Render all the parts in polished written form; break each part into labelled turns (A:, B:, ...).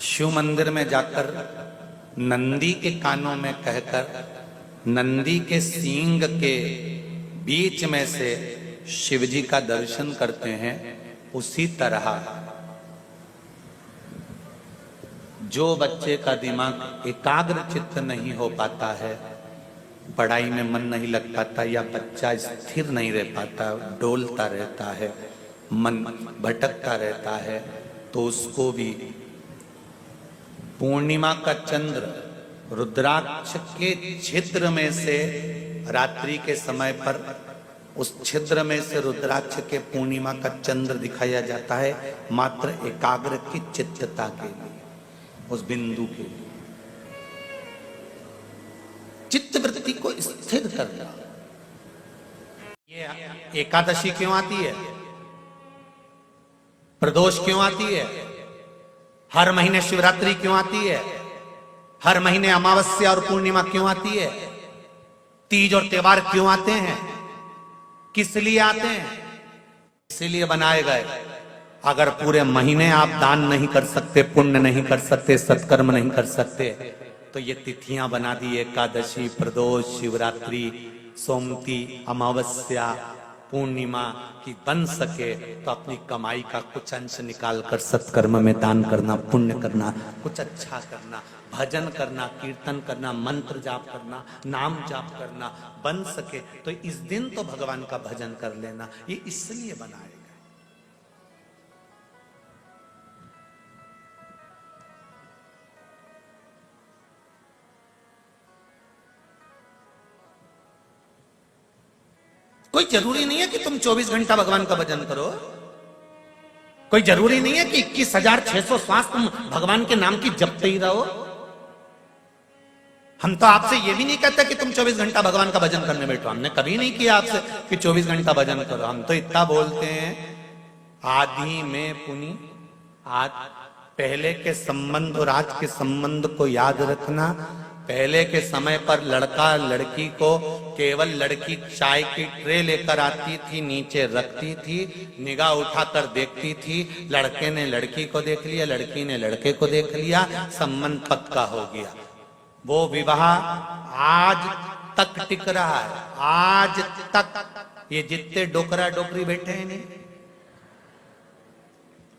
A: शिव मंदिर में जाकर नंदी के कानों में कहकर नंदी के सींग के बीच में से शिवजी का दर्शन करते हैं, उसी तरह जो बच्चे का दिमाग एकाग्र चित्त नहीं हो पाता है, पढ़ाई में मन नहीं लग पाता या बच्चा स्थिर नहीं रह पाता, डोलता रहता है, मन भटकता रहता है, तो उसको भी पूर्णिमा का चंद्र रुद्राक्ष के छिद्र में से रात्रि के समय पर उस छिद्र में से रुद्राक्ष के पूर्णिमा का चंद्र दिखाया जाता है, मात्र एकाग्र की चित्तता के लिए, उस बिंदु के लिए, चित्त वृत्ति को स्थिर करना। ये एकादशी क्यों आती है, प्रदोष क्यों आती है, हर महीने शिवरात्रि क्यों आती है, हर महीने अमावस्या और पूर्णिमा क्यों आती है, तीज और त्योहार क्यों आते हैं, किस लिए आते हैं? इसीलिए बनाए गए। अगर पूरे महीने आप दान नहीं कर सकते, पुण्य नहीं कर सकते, सत्कर्म नहीं कर सकते, तो ये तिथियां बना दी, एकादशी, प्रदोष, शिवरात्रि, सोमती, अमावस्या, पूर्णिमा की बन सके तो अपनी कमाई का कुछ अंश निकाल कर सत्कर्म में दान करना, पुण्य करना, कुछ अच्छा करना, भजन करना, कीर्तन करना, मंत्र जाप करना, नाम जाप करना बन सके तो इस दिन तो भगवान का भजन कर लेना। ये इसलिए बनाए गए। कोई जरूरी नहीं है कि तुम 24 घंटा भगवान का भजन करो, कोई जरूरी नहीं है कि 21,600 श्वास तुम भगवान के नाम की जपते ही रहो। हम तो आपसे ये भी नहीं कहते कि तुम 24 घंटा भगवान का भजन करने बैठो, हमने कभी नहीं किया आपसे कि 24 घंटा भजन करो। हम तो इतना बोलते हैं, आदि में पुनि, आज पहले के संबंध और आज के संबंध को याद रखना। पहले के समय पर लड़का लड़की को केवल लड़की चाय की ट्रे लेकर आती थी, नीचे रखती थी, निगाह उठाकर देखती थी, लड़के ने लड़की को देख लिया, लड़की ने लड़के को देख लिया, संबंध पक्का हो गया। वो विवाह आज तक टिक रहा है, आज तक। ये जितने डोकरा डोकरी बैठे हैं नहीं,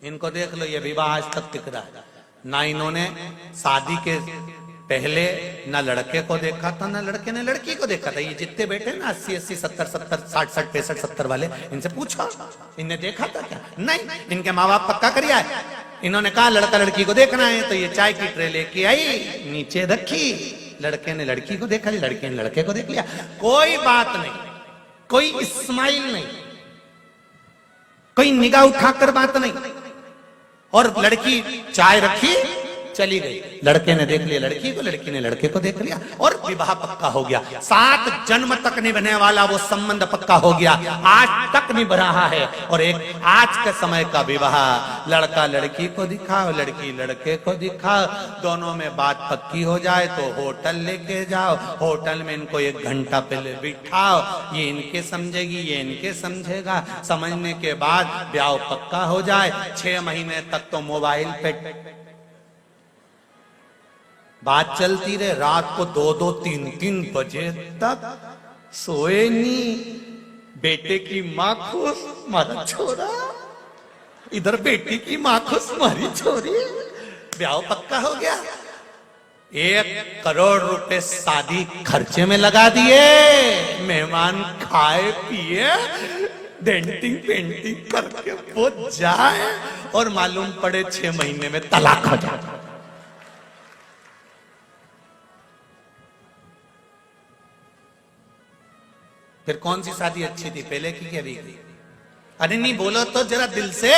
A: इनको देख लो, ये विवाह आज तक टिक रहा है। ना इन्होंने शादी के पहले ना लड़के को देखा था, ना लड़के ने लड़की को देखा था। ये जितने बैठे ना 80-80, 70-70, 60-60, 65-70 वाले, इनसे पूछो इनने देखा था क्या? नहीं, इनके माँ बाप पक्का कर आए। इन्होंने कहा लड़का लड़की को देखना है, तो ये चाय की ट्रे लेके आई, नीचे रखी, लड़के ने लड़की को देखा, लड़के ने लड़के को देख लिया। कोई बात नहीं, कोई स्माइल नहीं, कोई निगाह उठाकर बात नहीं, और लड़की चाय रखी, चली गई। लड़के ने देख लिया लड़की को, लड़की ने लड़के को देख लिया, और विवाह पक्का हो गया। 7 जन्म तक निभने वाला वो संबंध पक्का हो गया, आज तक निभ रहा है। और एक आज के समय का विवाह, लड़का लड़की को दिखाओ, लड़की लड़के को दिखाओ, दोनों में बात पक्की हो जाए तो होटल लेके जाओ, होटल में इनको 1 घंटा पहले बिठाओ, ये इनके समझेगी, ये इनके समझेगा, समझने के बाद ब्याह पक्का हो जाए। 6 महीने तक तो मोबाइल पे बात चलती रहे, रात को 2-2, 3-3 बजे तक सोए नहीं। बेटे की माँ खुश, मारा छोरा, इधर बेटी की माँ खुश, मारी छोरी, ब्याह पक्का हो गया। 1 करोड़ रुपए शादी खर्चे में लगा दिए, मेहमान खाए पिए, डेंटिंग पेंटिंग करके वो जाए, और मालूम पड़े 6 महीने में तलाक हो जाए। फिर कौन सी शादी अच्छी थी, पहले की क्या अभी की? अरे नहीं बोलो तो जरा दिल से,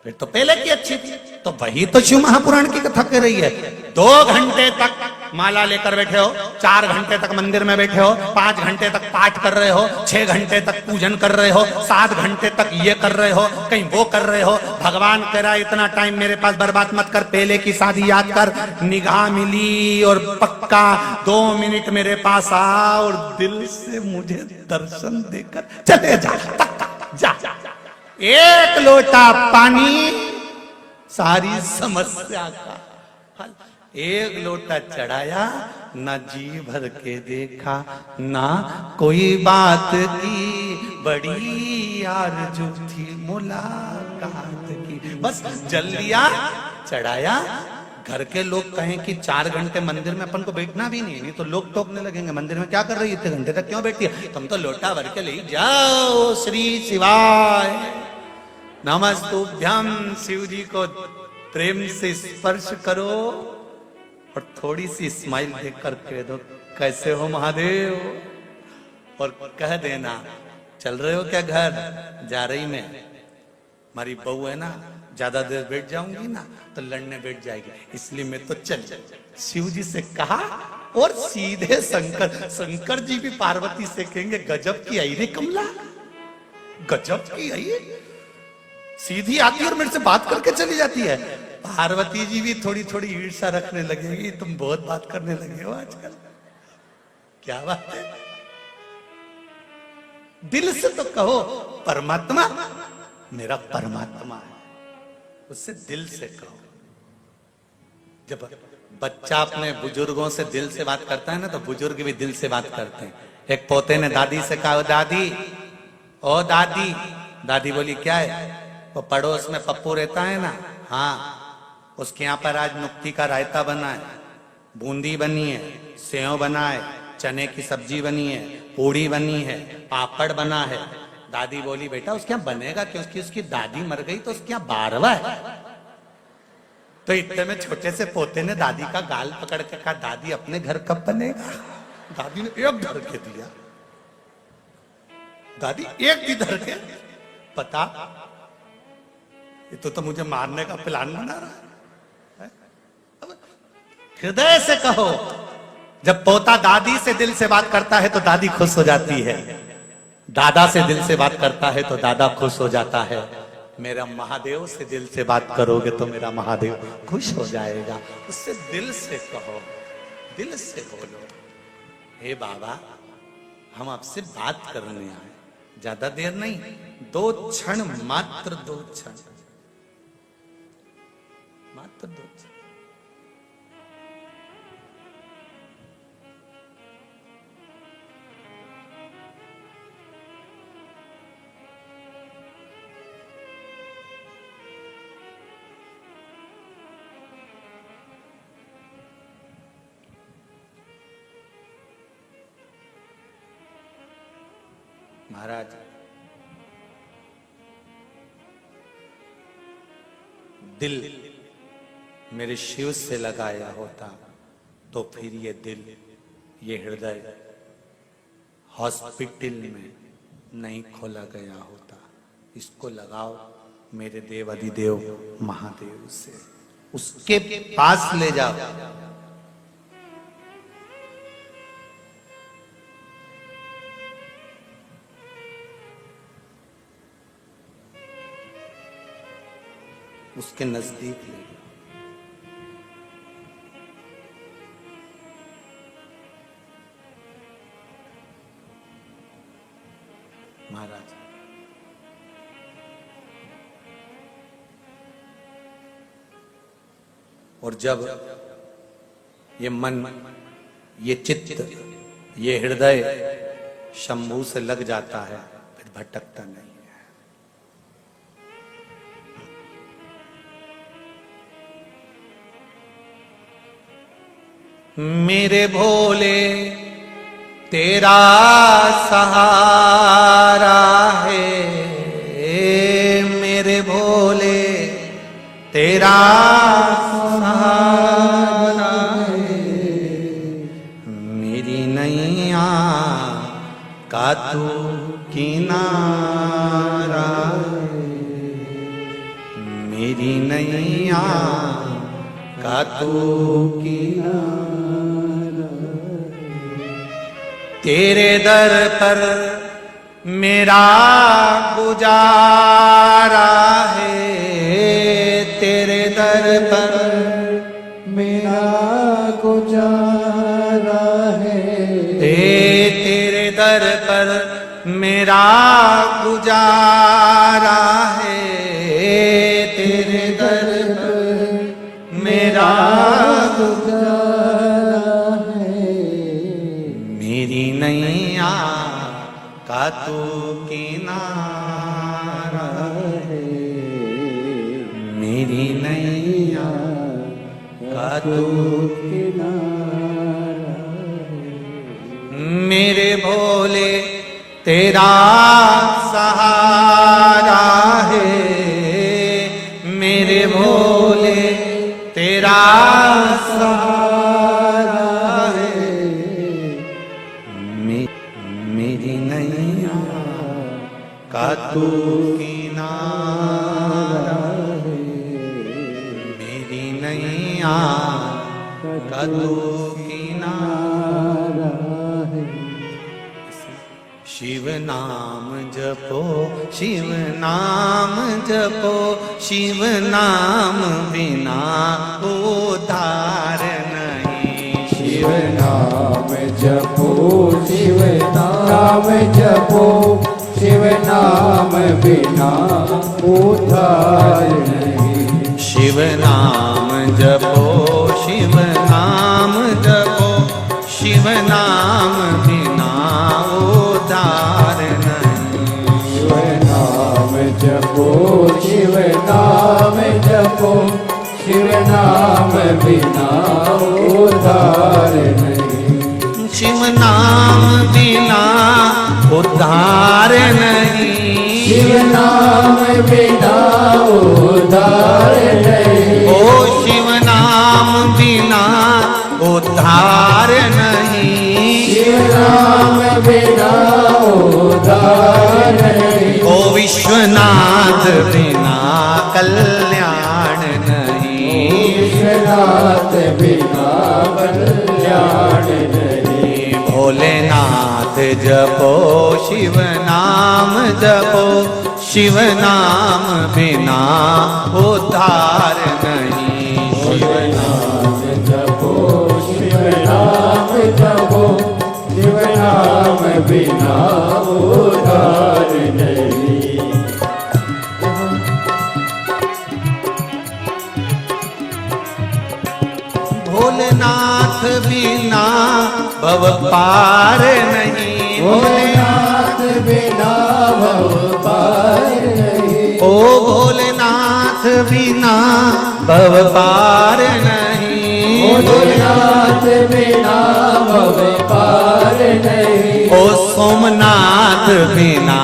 A: फिर तो पहले की अच्छी थी। तो वही तो शिव महापुराण की कथा कह रही है। 2 घंटे तक माला लेकर बैठे हो, 4 घंटे तक मंदिर में बैठे हो, 5 घंटे तक पाठ कर रहे हो, 6 घंटे तक पूजन कर रहे हो, 7 घंटे तक ये कर रहे हो, कहीं वो कर रहे हो। भगवान कह रहा है इतना टाइम मेरे पास बर्बाद मत कर, पहले की शादी याद कर। निगाह मिली और पक्का 2 मिनट मेरे पास आ और दिल से मुझे दर्शन देकर चले जा, जा। 1 लोटा पानी सारी समस्या का हल। एक लोटा चढ़ाया, ना जी भर के देखा, ना कोई बात की, बड़ी आरज़ू थी मुलाकात की। बस जल लिया, चढ़ाया। घर के लोग कहें कि 4 घंटे मंदिर में अपन को बैठना भी नहीं तो लोग टोकने लगेंगे, मंदिर में क्या कर रही है, इतने घंटे तक क्यों बैठी है, तुम तो लोटा भर के ले जाओ। श्री शिवाय नमस्तुभ्यम। शिव जी को प्रेम से स्पर्श करो और थोड़ी सी स्माइल देख कर कह दो कैसे हो महादेव, और कह देना चल रहे हो क्या घर, जा रही मैं, हमारी बहू है ना, ज्यादा देर बैठ जाऊंगी ना तो लड़ने बैठ जाएगी, इसलिए मैं तो चल। शिव जी से कहा और सीधे शंकर जी भी पार्वती से कहेंगे गजब की आई रे कमला, गजब की आई, सीधी आती और मेरे से बात करके चली जाती है। पार्वती जी भी थोड़ी थोड़ी ईर्ष्या रखने लगेगी, तुम बहुत बात करने लगे हो आजकल, क्या बात है। दिल से तो कहो परमात्मा मेरा परमात्मा है, उससे दिल से कहो। जब बच्चा अपने बुजुर्गों से दिल से बात करता है ना तो बुजुर्ग भी दिल से बात करते हैं। एक पोते ने दादी से कहा, दादी ओ दादी, दादी बोली क्या है, वो पड़ोस में पप्पू रहता है ना, हाँ उसके यहाँ पर आज नुक्ती का रायता बना है, बूंदी बनी है, सेव बना है, चने की सब्जी बनी है, पूड़ी बनी है, पापड़ बना है। दादी बोली बेटा उसके यहाँ बनेगा क्योंकि उसकी दादी मर गई तो उसके यहाँ 12वां है। तो इतने में छोटे से पोते ने दादी का गाल पकड़ के कहा, दादी अपने घर कब बनेगा। दादी ने एक धर के दिया, दादी एक भी धर के, पता ये तो मुझे मारने का प्लान बना रहा है। हृदय से कहो। जब पोता दादी से दिल से बात करता है तो दादी खुश हो जाती है, दादा से दिल से बात करता है तो दादा खुश हो जाता है। मेरा महादेव से दिल से बात करोगे तो मेरा महादेव खुश हो जाएगा। उससे दिल से कहो, दिल से बोलो, हे बाबा हम आपसे बात करने आए, ज्यादा देर नहीं, 2 क्षण, मात्र 2 क्षण, मात्र 2 क्षण। महाराज दिल मेरे शिव से लगाया होता तो फिर ये दिल, ये हृदय हॉस्पिटल में नहीं खोला गया होता। इसको लगाओ मेरे देव अधिदेव महादेव से, उसके पास ले जाओ। उसके नजदीक ले गया। महाराज और जब ये मन, ये चित्त, ये हृदय शंभू से लग जाता है फिर भटकता नहीं। मेरे भोले तेरा सहारा है, मेरे भोले तेरा सहारा है, मेरी नैया का तू किनारा है, मेरी नैया का तू किनारा। तेरे दर पर मेरा गुजारा है, तेरे दर पर मेरा गुजारा है, तेरे दर पर मेरा गुजारा है, तेरे दर पर मेरा
B: गुजारा है।
A: मेरी नैया का तू किनारा
B: है
A: मेरी नैया का तू
B: किनारा है।
A: मेरे भोले तेरा सहारा है मेरे भोले तेरा सहारा है मेरी नैया का तू किनारा है मेरी नैया का तू किनारा
B: है।
A: शिव नाम जपो शिव नाम जपो शिव नाम बिना उद्धार नहीं
B: शिव नाम जपो शिव नाम जपो शिव नाम बिना उद्धार नहीं।
A: शिव नाम जपो शिव नाम जपो शिव नाम बिना उद्धार नहीं
B: शिव नाम जपो शिव नाम जपो शिव नाम बिना उद्धार नहीं।
A: शिव नाम बिना उद्धार नहीं
B: शिव नाम बिना उद्धार नहीं।
A: ओ शिव नाम बिना उद्धार नहीं
B: शिव नाम बिना उद्धार नहीं।
A: ओ विश्वनाथ बिना कल्याण नहीं
B: विश्वनाथ बिना कल्याण नहीं।
A: भोलेनाथ जपो शिव नाम जपो शिव नाम बिना उद्धार नहीं
B: शिव नाम जपो शिव नाम जपो शिव नाम बिना उद्धार नहीं।
A: भोलेनाथ बिना भव पार नहीं
B: भोलेनाथ बिना भव पार नहीं।
A: ओ भोलेनाथ बिना भव पार नहीं
B: भोलेनाथ बिना भव पार नहीं।
A: ओ सोमनाथ बिना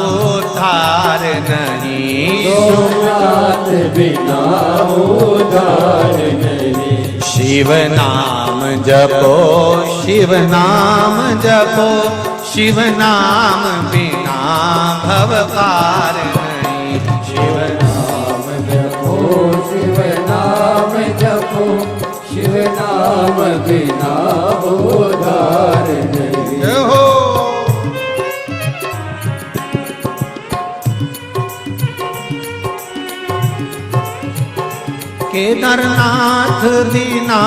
A: उद्धार नहीं
B: सोमनाथ बिना उद्धार नहीं।
A: शिव नाम जपो शिव नाम जपो शिव नाम बिना भव पार नहीं शिव
B: नाम जपो शिव नाम जपो शिव नाम बिना उद्धार नहीं।
A: हो केदारनाथ बिना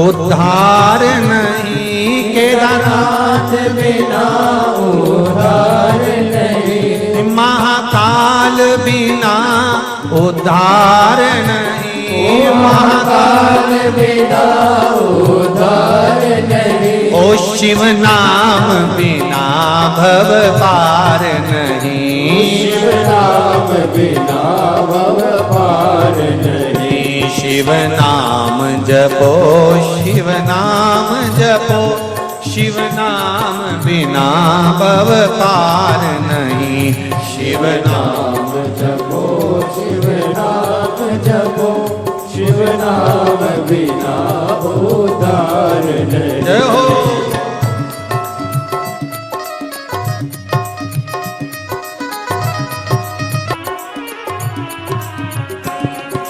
A: उद्धार नहीं केदारनाथ
B: बिना उद्धार नहीं।
A: महाकाल बिना उद्धार नहीं
B: महाकाल बिना उद्धार नहीं।
A: ओ शिव नाम बिना भव पार नहीं
B: शिव नाम बिना भव पार नहीं।
A: शिव नाम जपो शिव नाम जपो शिव नाम बिना भव पार नहीं शिव नाम
B: जपो शिव नाम जपो शिव नाम बिना उद्धार नहीं।
A: जय हो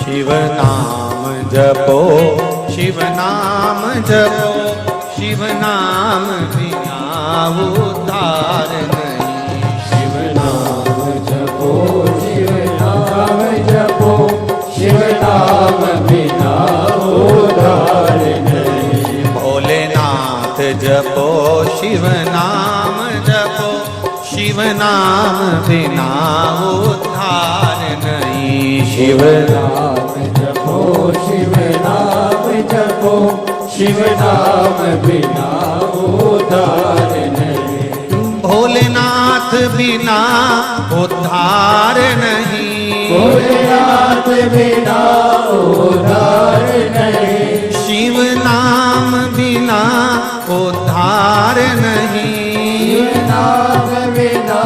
A: शिव नाम जपो शिव नाम जपो शिव नाम बिना उद्धार नहीं
B: शिव नाम जपो शिव नाम जपो शिव नाम बिना उद्धार नहीं।
A: भोलेनाथ जपो शिव नाम जपो शिव नाम बिना उद्धार नहीं
B: शिव नाम जपो शिव शिव नाम बिना उद्धार नहीं,
A: भोलेनाथ बिना उद्धार नहीं,
B: भोलेनाथ बिना उद्धार नहीं,
A: शिव नाम बिना उद्धार नहीं,
B: नाम बिना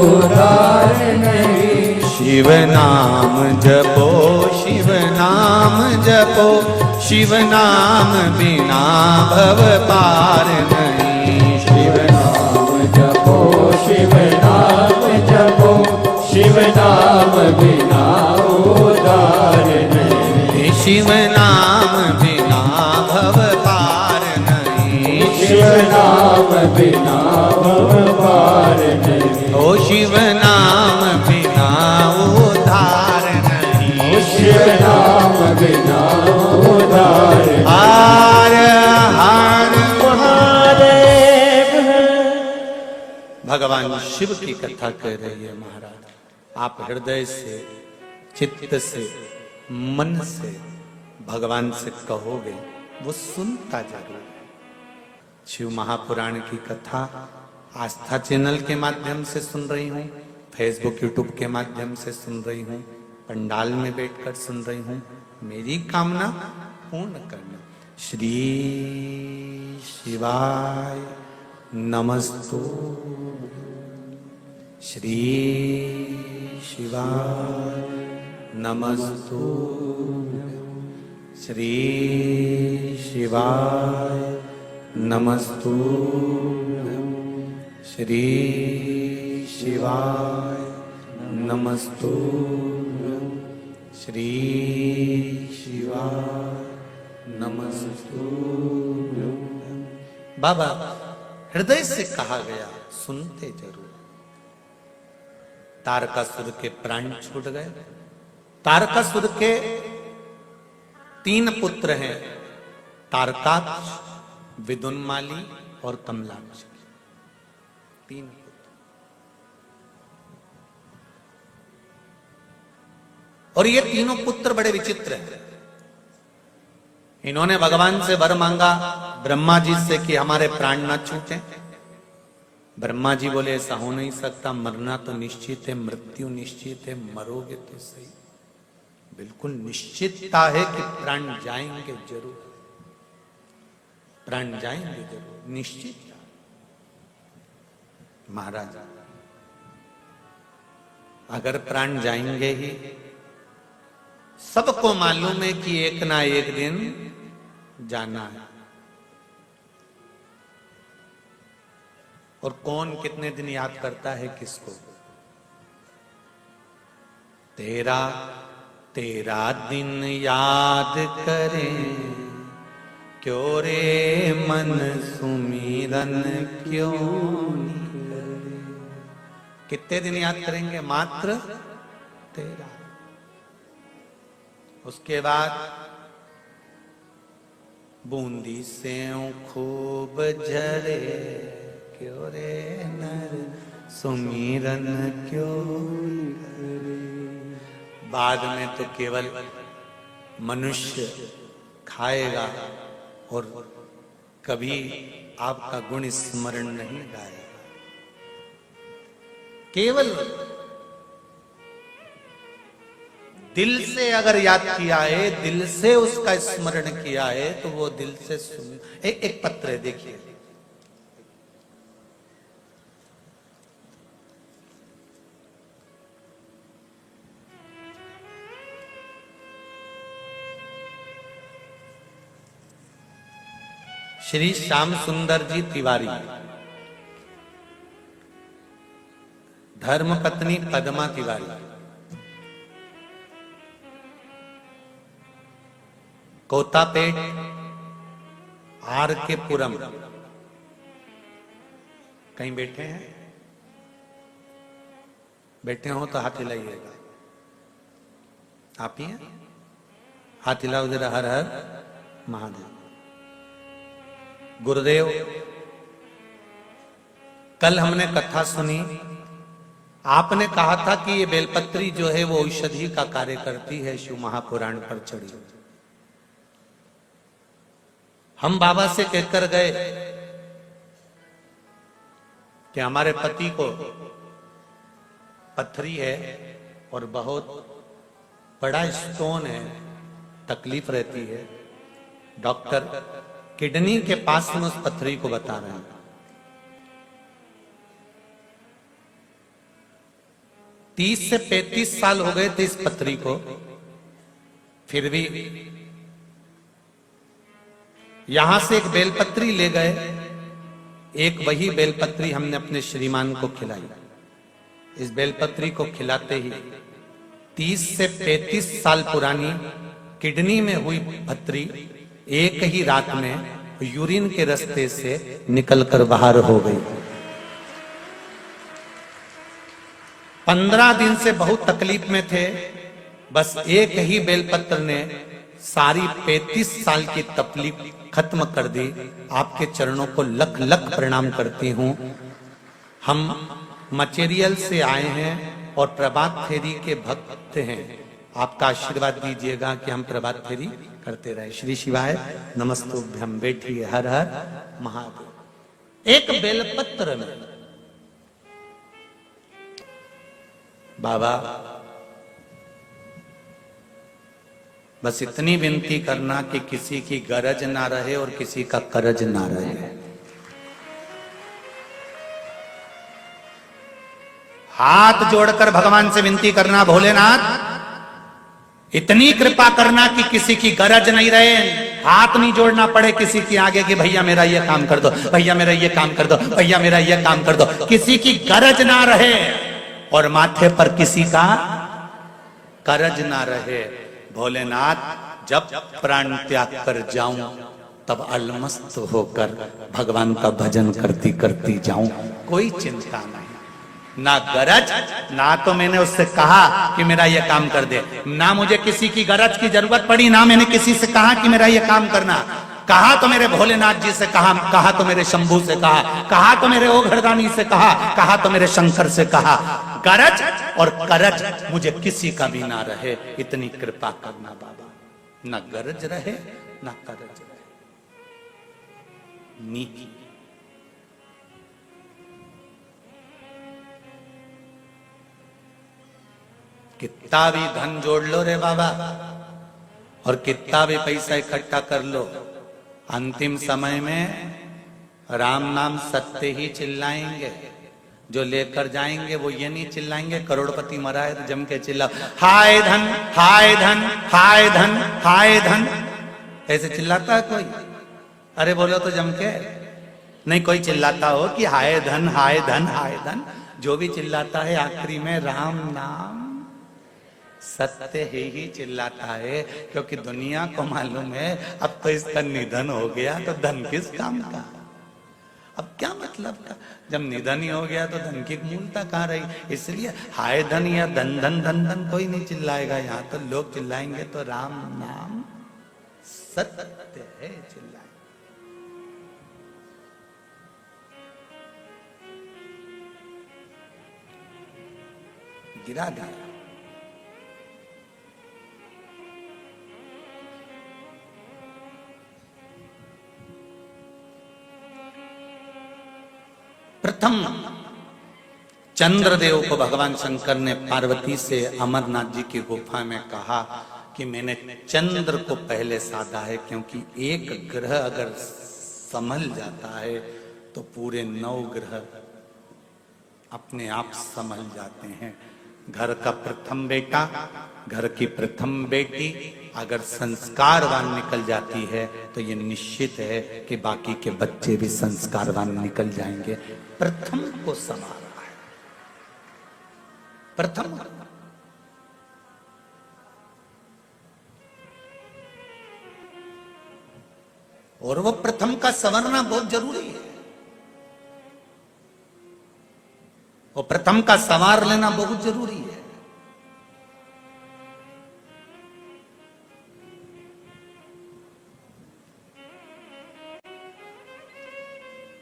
B: उद्धार नहीं,
A: शिव नाम जपो, शिव नाम जपो, शिव नाम बिना भव पार नहीं,
B: शिव नाम जपो, शिव नाम जपो, शिव नाम बिना उद्धार नहीं,
A: शिव नाम बिना भव पार नहीं,
B: शिव नाम बिना भव पार नहीं,
A: ओ शिव नाम बिना उद्धार नहीं,
B: शिव नाम बिना उद्धार नहीं।
A: हर हर
B: महादेव।
A: भगवान शिव की कथा कह रही है महाराज। आप हृदय से, चित्त से, मन से भगवान से कहोगे, वो सुनता जरूर है। शिव महापुराण की कथा आस्था चैनल के माध्यम से सुन रही हूँ, फेसबुक यूट्यूब के माध्यम से सुन रही हूँ, पंडाल में बैठकर सुन रही हूँ। मेरी कामना पूर्ण करना। श्री शिवाय नमस्तु, श्री शिवाय नमस्तु, श्री शिवाय नमस्तु, श्री शिवाय नमस्तु, श्री शिवाय नमस्तु। बाबा हृदय से कहा गया, सुनते जरूर। तारकासुर के प्राण छूट गए। तारकासुर के 3 पुत्र हैं, तारकाक्ष, विदुन्माली और कमलाक्ष। 3 पुत्र। और ये तीनों पुत्र बड़े विचित्र हैं। इन्होंने भगवान से वर मांगा ब्रह्मा जी से कि हमारे प्राण ना छूटे। ब्रह्मा जी बोले ऐसा हो नहीं सकता, मरना तो निश्चित है, मृत्यु निश्चित है, मरोगे तो सही। बिल्कुल निश्चितता है कि प्राण जाएंगे जरूर, प्राण जाएंगे जरूर, निश्चित। महाराज अगर प्राण जाएंगे ही, सबको मालूम है कि एक ना एक दिन जाना है। और कौन कितने दिन याद करता है किसको? तेरा तेरा दिन याद करें क्यों रे मन सुमिरन क्यों नहीं करे। कितने दिन याद करेंगे? मात्र तेरा। उसके बाद बूंदी से खूब झरे क्यों रे नर सुमिरन क्यों करे। बाद में तो केवल मनुष्य खाएगा और कभी आपका गुण स्मरण नहीं गाएगा। केवल दिल से अगर याद किया है, दिल से उसका स्मरण किया है, तो वो दिल से सुन। एक पत्र है, देखिए। श्री श्याम सुंदर जी तिवारी, धर्म पत्नी पद्मा तिवारी, कोतापेट आर के पुरम। कहीं बैठे हैं? बैठे हो तो हाथ हिलाइएगा। आप ही हैं? हाथ हिलाओ जरा। हर हर महादेव। गुरुदेव, कल हमने कथा सुनी, आपने कहा था कि ये बेलपत्री जो है वो औषधि का कार्य करती है, शिव महापुराण पर चढ़ी। हम बाबा से कहकर गए कि हमारे पति को पथरी है और बहुत बड़ा स्टोन है, तकलीफ रहती है। डॉक्टर किडनी के पास में उस पथरी को बता रहे हैं। 30 से 35 साल हो गए थे इस पथरी को, फिर भी यहां से एक बेलपत्री ले गए। एक वही बेलपत्री हमने अपने श्रीमान को खिलाई। इस बेलपत्री को खिलाते ही 30 से 35 साल पुरानी किडनी में हुई पथरी एक ही रात में यूरिन के रास्ते से निकलकर बाहर हो गई। 15 दिन से बहुत तकलीफ में थे। बस एक ही बेलपत्र ने सारी 35 साल की तकलीफ खत्म कर दी। आपके चरणों को लख लख प्रणाम करती हूं। हम मटेरियल से आए हैं और प्रभात फेरी के भक्त हैं। आपका आशीर्वाद दीजिएगा कि हम प्रभात फेरी करते रहे। श्री शिवाय नमस्तुभ्यम। बैठिए। हर हर महादेव। एक बेलपत्र में बाबा बस इतनी विनती करना कि किसी की गरज ना रहे और किसी का करज ना रहे। हाथ जोड़कर भगवान से विनती करना, भोलेनाथ इतनी कृपा करना कि किसी की गरज नहीं रहे। हाथ नहीं जोड़ना पड़े किसी की आगे कि भैया मेरा ये काम कर दो, भैया मेरा ये काम कर दो, भैया मेरा ये काम कर दो। किसी की गरज ना रहे और माथे पर किसी का करज ना रहे। भोलेनाथ जब प्राण त्याग कर जाऊं तब अलमस्त होकर भगवान का भजन करती करती जाऊं। कोई चिंता नहीं, ना गरज, ना तो मैंने उससे कहा कि मेरा यह काम कर दे, ना मुझे किसी की गरज की जरूरत पड़ी, ना मैंने किसी से कहा कि मेरा यह काम करना। कहा तो मेरे भोलेनाथ जी से कहा तो मेरे शंभू से कहा तो मेरे ओघरदानी से कहा तो मेरे शंकर से कहा। गरज और करज मुझे किसी का भी ना रहे, इतनी कृपा करना बाबा। ना गरज रहे ना करज रहे। नीति कितना भी धन जोड़ लो रे बाबा और कितना भी पैसा इकट्ठा कर लो, अंतिम समय में राम नाम सत्य ही चिल्लाएंगे। जो लेकर जाएंगे वो ये नहीं चिल्लाएंगे करोड़पति मरा है तो जम के चिल्लाओ हाय धन हाय धन हाय धन हाय धन। ऐसे चिल्लाता है कोई? अरे बोलो तो जम के। नहीं कोई चिल्लाता हो कि हाय धन हाय धन हाय धन। जो भी चिल्लाता है आखिरी में राम नाम सत्य ही चिल्लाता है, क्योंकि दुनिया को मालूम है अब तो इसका निधन हो गया तो धन किस काम का। अब क्या मतलब का, जब निधन ही हो गया तो धन की मूलता कहाँ रही। इसलिए हाय धन या धन धन धन धन कोई नहीं चिल्लाएगा। यहाँ तो लोग चिल्लाएंगे तो राम नाम सत्य है चिल्लाए। गिरा दिया। प्रथम चंद्रदेव को भगवान शंकर ने पार्वती से अमरनाथ जी की गुफा में कहा कि मैंने चंद्र को पहले साधा है, क्योंकि एक ग्रह अगर संभल जाता है तो पूरे 9 ग्रह अपने आप संभल जाते हैं। घर का प्रथम बेटा, घर की प्रथम बेटी अगर संस्कारवान निकल जाती है तो ये निश्चित है कि बाकी के बच्चे भी संस्कारवान निकल जाएंगे। प्रथम को संवारा है, प्रथम। और वो प्रथम का संवरना बहुत जरूरी है। वो प्रथम का संवार लेना बहुत जरूरी है।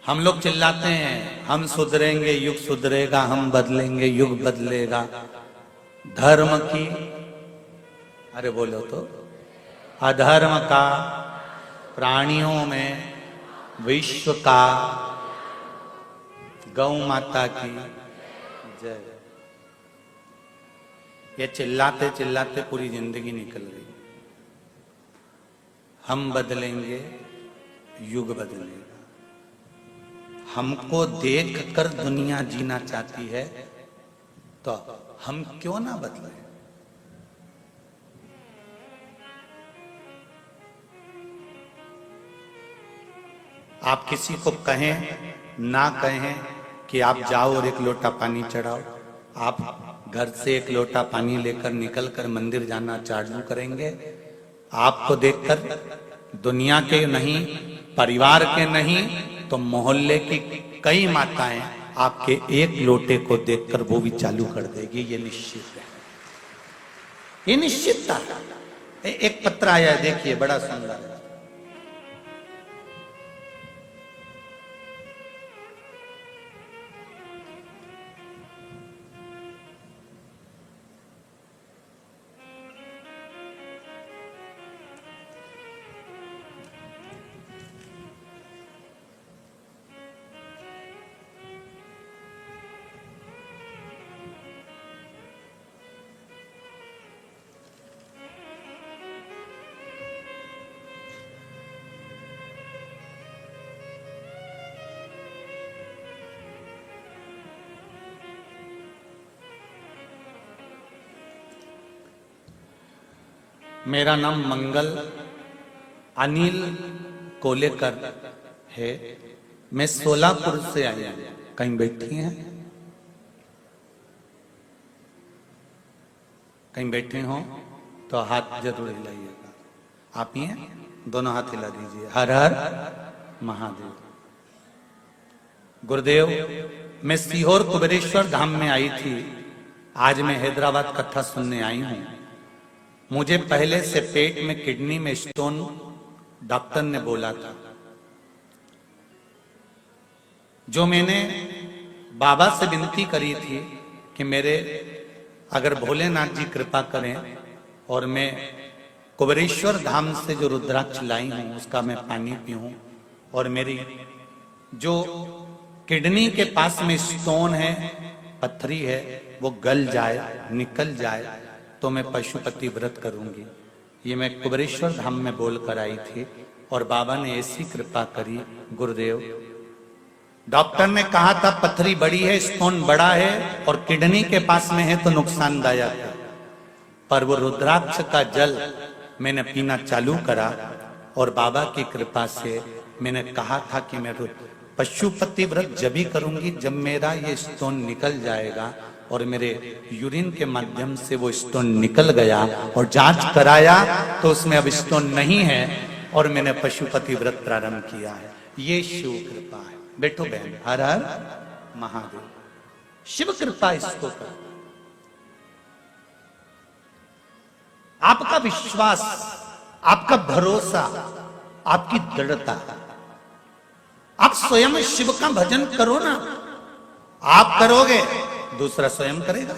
A: हम लोग चिल्लाते हैं हम सुधरेंगे युग सुधरेगा, हम बदलेंगे युग बदलेगा। धर्म की, अरे बोलो तो, अधर्म का प्राणियों में विश्व का गौ माता की जय। ये चिल्लाते चिल्लाते पूरी जिंदगी निकल गई। हम बदलेंगे, युग बदलेगा। हमको देख कर दुनिया जीना चाहती है, तो हम क्यों ना बदलें। आप किसी को कहें ना कहें कि आप जाओ और एक लोटा पानी चढ़ाओ, आप घर से एक लोटा पानी लेकर निकल कर मंदिर जाना चालू करेंगे, आपको देखकर दुनिया के नहीं, परिवार के नहीं, तो मोहल्ले की कई माताएं आपके एक लोटे को देखकर वो भी चालू कर देगी। ये निश्चित है, ये निश्चितता है। एक पत्र आया है, देखिए, बड़ा सुंदर है। मेरा नाम मंगल अनिल कोलेकर है। मैं सोलापुर से आई हूं। कहीं बैठी हैं? कहीं बैठे हो तो हाथ जरूर हिलाइएगा। आप ही हैं? दोनों हाथ हिला दीजिए। हर हर महादेव। गुरुदेव, मैं सीहोर कुबेरेश्वर धाम में आई थी। आज मैं हैदराबाद कथा सुनने आई हूं। मुझे पहले से पेट में किडनी में स्टोन डॉक्टर ने बोला था। जो मैंने बाबा से विनती करी थी कि मेरे अगर भोलेनाथ जी कृपा करें और मैं कुबेरेश्वर धाम से जो रुद्राक्ष लाई हूं उसका मैं पानी पीऊं और मेरी जो किडनी के पास में स्टोन है, पत्थरी है, वो गल जाए, निकल जाए, तो मैं पशुपति व्रत करूंगी। ये मैं कुबेरेश्वर धाम में बोलकर आई थी और बाबा ने ऐसी कृपा करी। गुरुदेव, डॉक्टर ने कहा था पत्थरी बड़ी है, स्टोन बड़ा है और किडनी के पास में है तो नुकसानदायक है, पर वो रुद्राक्ष का जल मैंने पीना चालू करा और बाबा की कृपा से मैंने कहा था कि मैं पशुपति व्रत जब भी करूंगी जब मेरा ये स्टोन निकल जाएगा, और मेरे यूरिन के माध्यम से वो स्टोन निकल गया और जांच कराया तो उसमें अब स्टोन नहीं है और मैंने पशुपति व्रत प्रारंभ किया है। ये शिव कृपा है। बैठो बहन। हर हर महादेव। शिव कृपा इसको कर। आपका विश्वास, आपका भरोसा, आपकी दृढ़ता, आप स्वयं शिव का भजन करो ना। आप करोगे, दूसरा स्वयं करेगा।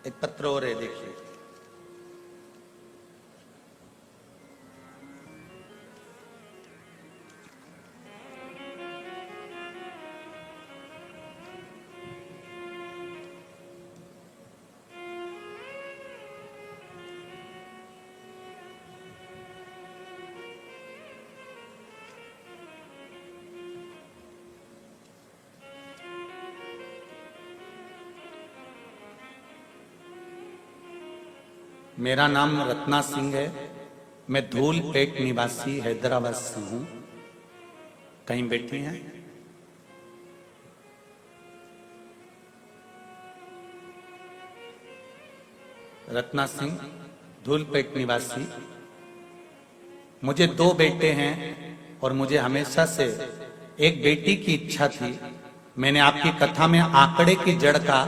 A: एक पत्र और है, देखिए। मेरा नाम रत्ना सिंह है। मैं धूलपेट निवासी हैदराबाद से हूं। कहीं बैठी हैं? रत्ना सिंह, धूलपेट निवासी। मुझे 2 बेटे हैं और मुझे हमेशा से एक बेटी की इच्छा थी। मैंने आपकी कथा में आंकड़े की जड़ का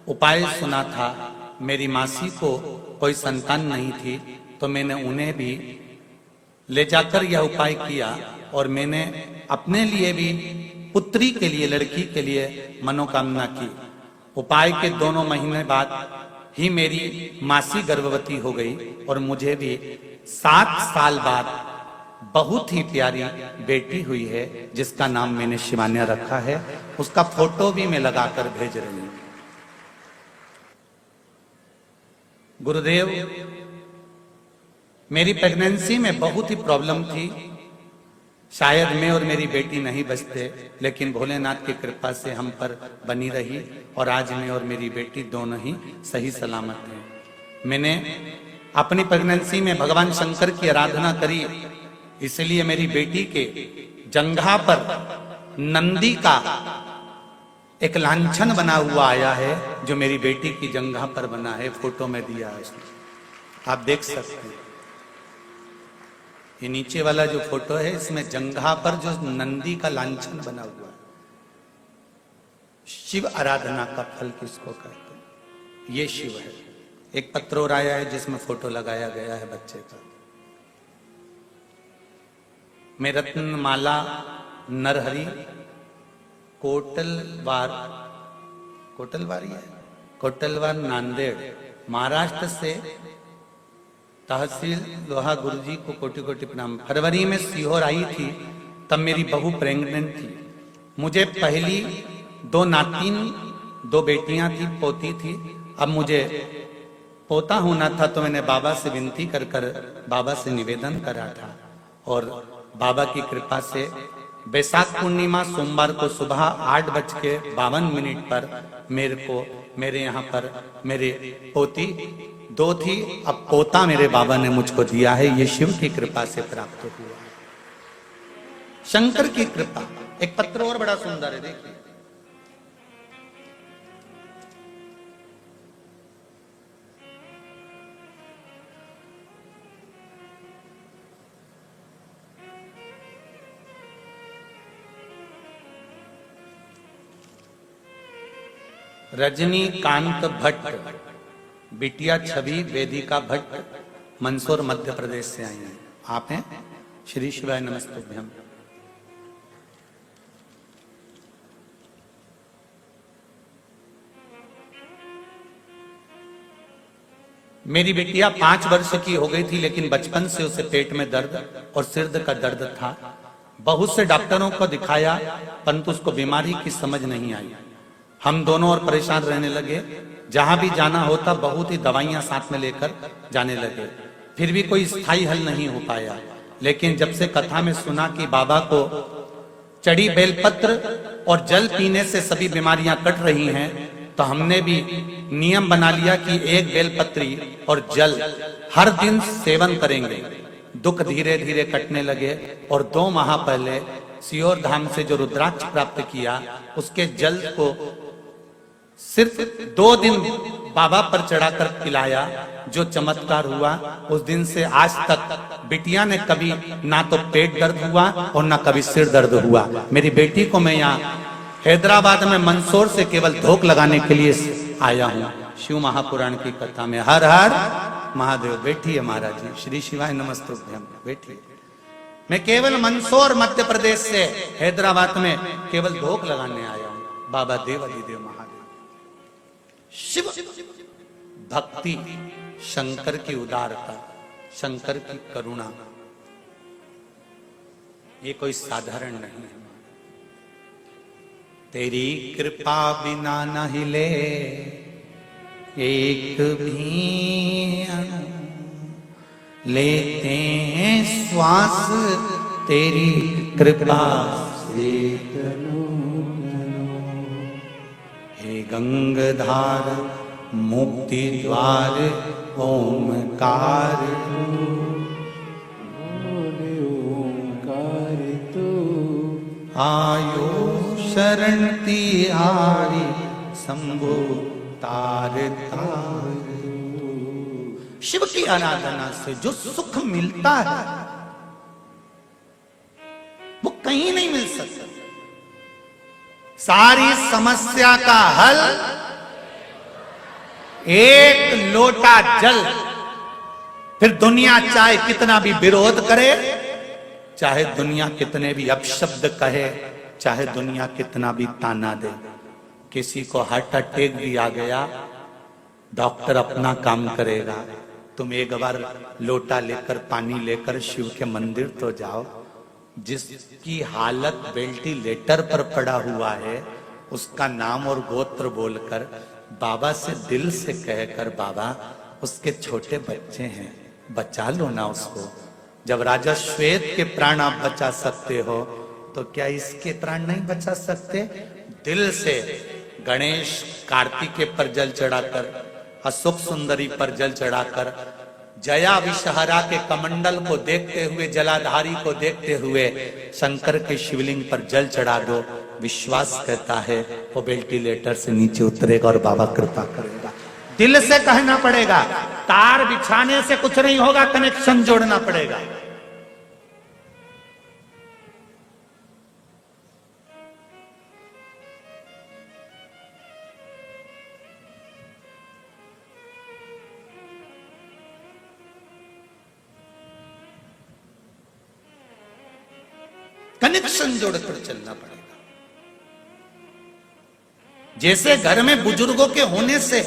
A: उपाय सुना था। मेरी मासी को कोई संतान नहीं थी तो मैंने उन्हें भी ले जाकर यह उपाय किया और मैंने अपने लिए भी पुत्री के लिए, लड़की के लिए मनोकामना की। उपाय के 2 महीने बाद ही मेरी मासी गर्भवती हो गई और मुझे भी 7 साल बाद बहुत ही प्यारी बेटी हुई है, जिसका नाम मैंने शिवान्या रखा है। उसका फोटो भी मैं लगाकर भेज रही हूं। गुरुदेव, मेरी प्रेगनेंसी में बहुत ही प्रॉब्लम थी। शायद मैं और मेरी बेटी नहीं बचते, लेकिन भोलेनाथ की कृपा से हम पर बनी रही और आज मैं और मेरी बेटी दोनों ही सही सलामत हैं। मैंने अपनी प्रेगनेंसी में भगवान शंकर की आराधना करी, इसलिए मेरी बेटी के जंघा पर नंदी का एक लांछन बना हुआ आया है, जो मेरी बेटी की जंघा पर बना है। फोटो में दिया है उसने, आप देख सकते हैं। ये नीचे वाला जो फोटो है, इसमें जंघा पर जो नंदी का लांछन बना हुआ है। शिव आराधना का फल किसको कहते हैं? ये शिव है। एक पत्र और आया है जिसमें फोटो लगाया गया है बच्चे का। मैं रत्नमाला नरहरि कोटलवार नांदेड़ महाराष्ट्र से तहसील लोहा गुरुजी को कोटि कोटि प्रणाम। फरवरी में सीहोर आई थी, तब मेरी बहू प्रेग्नेंट थी। मुझे पहली 2 नातिन 2 बेटियां थी, पोती थी। अब मुझे पोता होना था, तो मैंने बाबा से विनती कर बाबा से निवेदन करा था और बाबा की कृपा से बैसाख पूर्णिमा सोमवार को सुबह 8:52 पर मेरे यहाँ पर मेरे पोती 2 थी, अब पोता मेरे बाबा ने मुझको दिया है। ये शिव की कृपा से प्राप्त हुआ, शंकर की कृपा। एक पत्र और बड़ा सुंदर है, देखिए। रजनीकांत भट्ट, बिटिया छवि वेदिका भट्ट, मंदसौर मध्य प्रदेश से आई हैं। आप हैं? श्री शिवाय नमस्तुभ्यम। मेरी बिटिया 5 वर्ष की हो गई थी, लेकिन बचपन से उसे पेट में दर्द और सिर का दर्द था। बहुत से डॉक्टरों को दिखाया, परंतु उसको बीमारी की समझ नहीं आई। हम दोनों और परेशान रहने लगे। जहां भी जाना होता बहुत ही दवाइयां साथ में लेकर जाने लगे, फिर भी कोई स्थायी हल नहीं हो पाया। लेकिन जब से कथा में सुना कि बाबा को चढ़ी बेलपत्र और जल पीने से सभी बीमारियां कट रही हैं, तो हमने भी नियम बना लिया कि 1 बेलपत्री और जल हर दिन सेवन करेंगे। दुख धीरे धीरे कटने लगे और 2 माह पहले सीहोर धाम से जो रुद्राक्ष प्राप्त किया, उसके जल को सिर्फ 2 दिन बाबा पर चढ़ाकर पिलाया। जो चमत्कार हुआ, उस दिन से आज तक बिटिया ने कभी ना तो पेट दर्द हुआ और ना कभी सिर दर्द हुआ। मेरी बेटी को मैं यहाँ हैदराबाद में मंदसौर से केवल धोख लगाने के लिए आया हूँ। शिव महापुराण की कथा में हर हर महादेव। बैठिए महाराज जी, श्री शिवाय नमस्तुभ्यम। बैठिए। मैं केवल मंदसौर मध्य प्रदेश से हैदराबाद में केवल धोख लगाने आया हूँ। बाबा देवादिदेव महादेव। शिव भक्ति, शंकर की उदारता, शंकर की करुणा, ये कोई साधारण नहीं है। तेरी कृपा बिना न हिले एक भी अणु, लेते हैं श्वास तेरी कृपा से। हे गंगाधार मुक्ति द्वार ओमकार आयो शरण तिहारी शंभु तार तार। शिव की आराधना से जो सुख मिलता है वो कहीं नहीं मिल सकता। सारी समस्या का हल एक लोटा जल। फिर दुनिया चाहे कितना भी विरोध करे, चाहे दुनिया कितने भी अपशब्द कहे, चाहे दुनिया कितना भी ताना दे। किसी को हार्ट अटैक भी आ गया डॉक्टर अपना काम करेगा, तुम एक बार लोटा लेकर पानी लेकर शिव के मंदिर तो जाओ। जिसकी हालत वेंटिलेटर पर पड़ा हुआ है उसका नाम और गोत्र बोलकर बाबा से दिल से कहकर, बाबा उसके छोटे बच्चे हैं, बचा लो ना उसको। जब राजा श्वेत के प्राण आप बचा सकते हो तो क्या इसके प्राण नहीं बचा सकते? दिल से गणेश कार्तिकेय पर जल चढ़ाकर, अशोक सुंदरी पर जल चढ़ाकर, जया विषहरा के कमंडल को देखते हुए, जलाधारी को देखते हुए शंकर के शिवलिंग पर जल चढ़ा दो। विश्वास कहता है वो वेंटिलेटर से नीचे उतरेगा और बाबा कृपा करेगा। दिल से कहना पड़ेगा, तार बिछाने से कुछ नहीं होगा, कनेक्शन जोड़ना पड़ेगा। कनेक्शन जोड़कर चलना पड़ेगा। जैसे घर में बुजुर्गों के होने से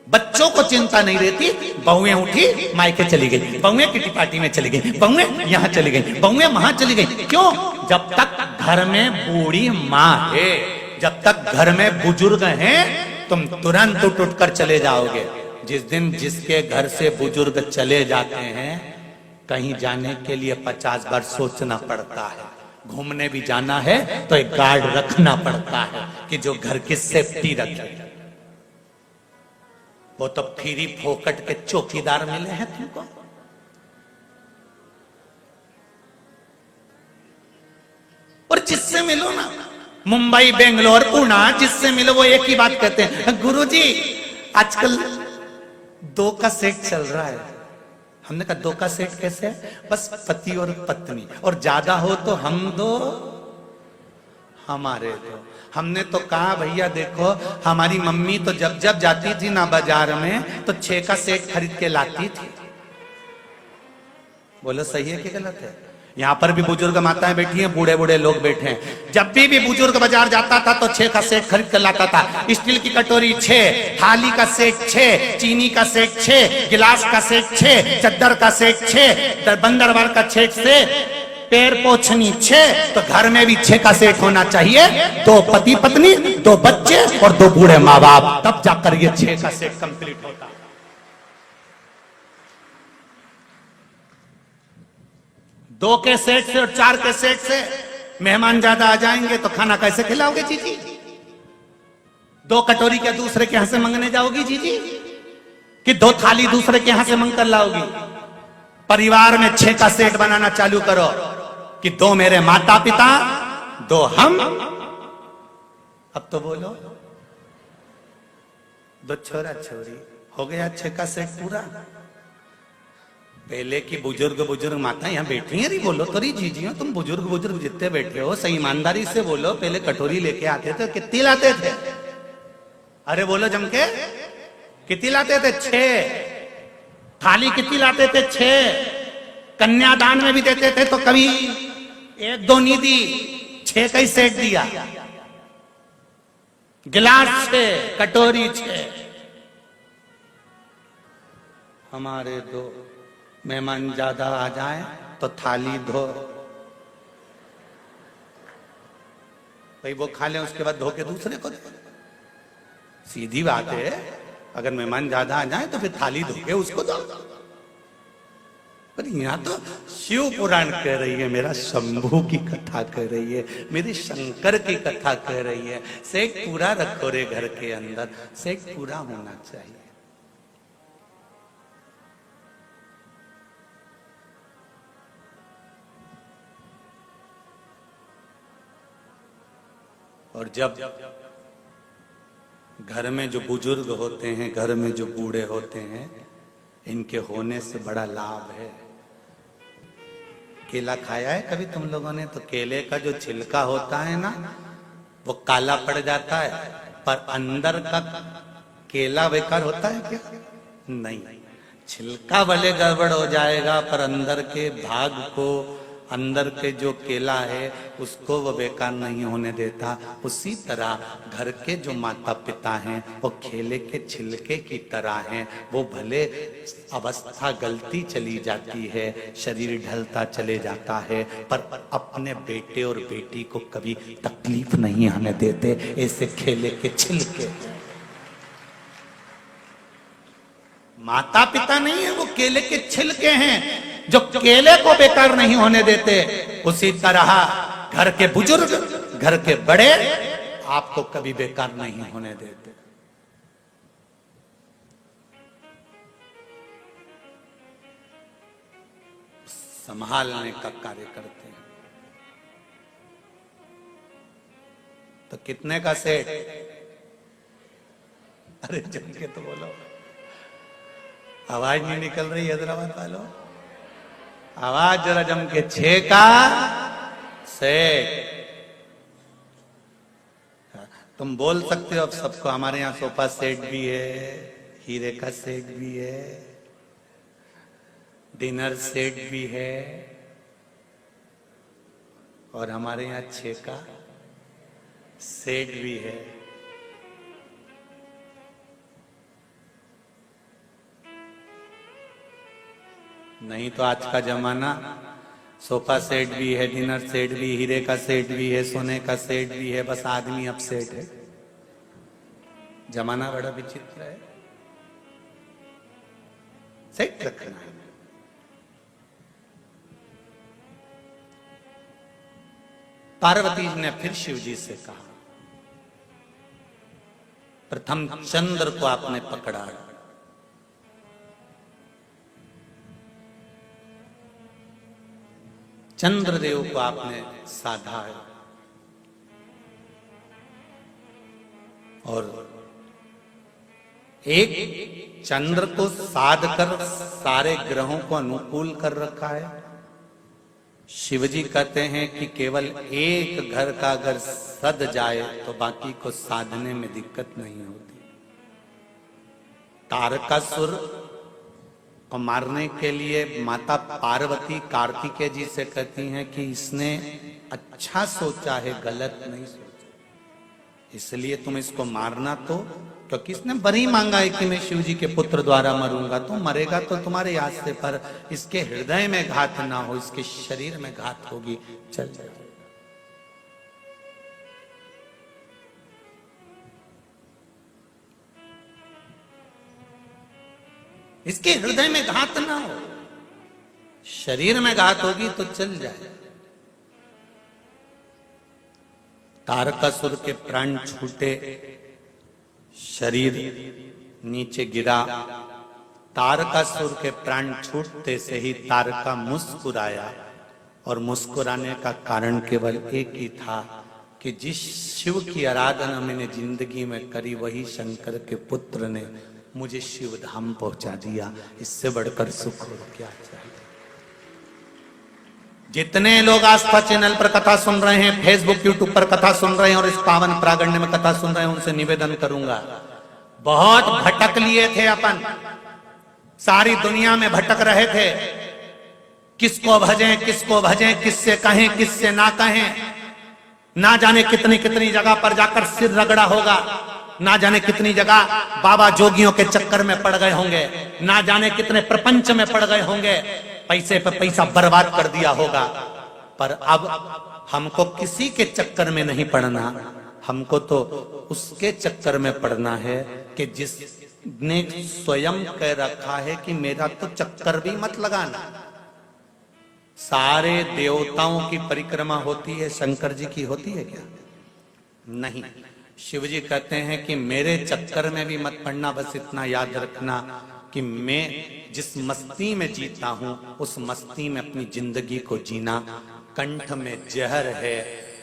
A: बच्चों को चिंता नहीं रहती, बहुएं उठी मायके चली गई, बहुएं किटी पार्टी में चली गई, बहुएं यहां चली गई, बहुएं वहां चली गई। क्यों? जब तक घर में बूढ़ी माँ है, जब तक घर में बुजुर्ग हैं, तुम तुरंत उठ कर चले जाओगे। जिस दिन जिसके घर से बुजुर्ग चले जाते हैं, कहीं जाने के लिए 50 बार सोचना पड़ता है। घूमने भी जाना है तो एक गार्ड रखना पड़ता है कि जो घर की सेफ्टी रखे। वो तो फ्री फोकट के चौकीदार मिले हैं तुमको। और जिससे मिलो ना, मुंबई, बेंगलोर, पुणे, जिससे मिलो वो एक ही बात कहते हैं, गुरुजी आजकल 2 का सेट चल रहा है। हमने कहा 2 का सेट कैसे? बस पति और पत्नी, और ज्यादा हो तो हम 2 हमारे 2। हमने तो कहा भैया देखो, हमारी मम्मी तो जब जब जाती थी ना बाजार में तो 6 का सेट खरीद के लाती थी। बोलो सही है कि गलत है? यहां पर भी बुजुर्ग माताएं बैठी हैं, बूढ़े बूढ़े लोग बैठे हैं। जब भी बुजुर्ग बाजार जाता था तो 6 का सेट खरीद कर लाता था। स्टील की कटोरी 6, थाली का सेट 6, चीनी का सेट 6, गिलास का सेट 6, चद्दर का सेट 6, बंदरवाल का सेट से पैर पोछनी 6। तो घर में भी 6 का सेट होना चाहिए। 2 पति पत्नी, 2 बच्चे और 2 बूढ़े माँ बाप, तब जाकर ये 6 का सेट कंप्लीट होता। 2 के सेट से और 4 के सेट से मेहमान ज्यादा आ जाएंगे तो खाना कैसे खिलाओगे जीजी? 2 कटोरी क्या दूसरे के यहां से मंगने जाओगी जीजी? कि 2 थाली दूसरे के यहां से मंग कर लाओगी? परिवार में 6 का सेट बनाना चालू करो कि 2 मेरे माता पिता, 2 हम। अब तो बोलो 2 छोरा छोरी, हो गया 6 का सेट पूरा। पहले की बुजुर्ग माता यहाँ बैठी हैं, बोलो तो रही जीजियो, तुम बुजुर्ग जितने बैठे हो सही ईमानदारी से बोलो। पहले कटोरी लेके आते थे, कितनी लाते थे? अरे बोलो जम के, कितनी लाते थे? 6। थाली कितनी लाते थे? 6। कन्यादान में भी देते थे तो कभी 1-2 नहीं दी, 6 का ही सेट दिया। गिलास 6, कटोरी 6। हमारे 2 मेहमान ज्यादा आ जाए तो थाली धो, भाई वो खा ले, उसके बाद धो के दूसरे को दे। सीधी बात है, अगर मेहमान ज्यादा आ जाए तो फिर थाली धो के उसको दो। पर यहाँ तो शिव पुराण कह रही है, मेरा शंभू की कथा कह रही है, मेरी शंकर की कथा कह रही है। सेट पूरा रखो रे घर के अंदर, सेट पूरा होना चाहिए। और जब घर में जो बुजुर्ग होते हैं, घर में जो बूढ़े होते हैं, इनके होने से बड़ा लाभ है। केला खाया है कभी तुम लोगों ने? तो केले का जो छिलका होता है ना, वो काला पड़ जाता है, पर अंदर का केला बेकार होता है क्या? नहीं, छिलका भले गड़बड़ हो जाएगा पर अंदर के भाग को अंदर के जो केला है उसको वो बेकार नहीं होने देता। उसी तरह घर के जो माता पिता हैं वो केले के छिलके की तरह हैं। वो भले अवस्था गलती चली जाती है, शरीर ढलता चले जाता है, पर अपने बेटे और बेटी को कभी तकलीफ नहीं आने देते। ऐसे केले के छिलके माता पिता नहीं है, वो केले के छिलके हैं जो केले को बेकार नहीं होने देते। उसी तरह घर के बुजुर्ग, घर के बड़े आपको कभी बेकार नहीं होने देते। संभालने का कार्य करते हैं। तो कितने का सेट? अरे जम के तो बोलो, आवाज नहीं निकल रही हैदराबाद वालों, आवाज जरा जम के। 6 का सेट। तुम बोल सकते हो अब सबको, हमारे यहाँ सोफा सेट भी है, हीरे का सेट भी है, डिनर सेट भी है, और हमारे यहाँ 6 का सेट भी है। नहीं तो आज का जमाना सोफा सेट भी है, डिनर सेट भी, हीरे का सेट भी है, सोने का सेट भी है, बस आदमी अब सेट है। जमाना बड़ा विचित्र है। सेट रखना है। पार्वती ने फिर शिव जी से कहा, प्रथम चंद्र को आपने पकड़ा, चंद्रदेव को आपने साधा है, और एक चंद्र को साध कर सारे ग्रहों को अनुकूल कर रखा है। शिवजी कहते हैं कि केवल एक घर का अगर सद जाए तो बाकी को साधने में दिक्कत नहीं होती। तारकासुर को मारने के लिए माता पार्वती कार्तिकेय जी से कहती हैं कि इसने अच्छा सोचा है, गलत नहीं सोचा, इसलिए तुम इसको मारना। तो क्योंकि इसने बरी मांगा है कि मैं शिव जी के पुत्र द्वारा मरूंगा, तो मरेगा तो तुम्हारे याद से, पर इसके हृदय में घात ना हो, इसके शरीर में घात होगी, चल जाए। इसके हृदय में घात ना हो, शरीर में घात होगी तो चल जाए। तारकासुर के प्राण छूटे, शरीर नीचे गिरा। तारकासुर के प्राण छूटते से ही तारका मुस्कुराया, और मुस्कुराने का कारण केवल एक ही था कि जिस शिव की आराधना मैंने जिंदगी में करी, वही शंकर के पुत्र ने मुझे शिव धाम पहुंचा दिया। इससे बढ़कर सुख और क्या चाहिए। जितने लोग आस्था चैनल पर कथा सुन रहे हैं, फेसबुक यूट्यूब पर कथा सुन रहे हैं और इस पावन प्रागण्य में कथा सुन रहे हैं, उनसे निवेदन करूंगा, बहुत भटक लिए थे अपन, सारी दुनिया में भटक रहे थे, किसको भजें किसको भजें, किससे कहें किससे ना कहें, ना जाने कितनी कितनी जगह पर जाकर सिर रगड़ा होगा, ना जाने कितनी जगह बाबा जोगियों के चक्कर में पड़ गए होंगे, ना जाने कितने प्रपंच में पड़ गए होंगे, पैसे पे पैसा बर्बाद कर दिया होगा। पर अब हमको किसी के चक्कर में नहीं पड़ना, हमको तो उसके चक्कर में पड़ना है कि जिसने स्वयं कह रखा है कि मेरा तो चक्कर भी मत लगाना। सारे देवताओं की परिक्रमा होती है, शंकर जी की होती है क्या? नहीं। शिव जी कहते हैं कि मेरे चक्कर में भी मत पड़ना, बस इतना याद रखना कि मैं जिस मस्ती में जीता हूं उस मस्ती में अपनी जिंदगी को जीना। कंठ में जहर है,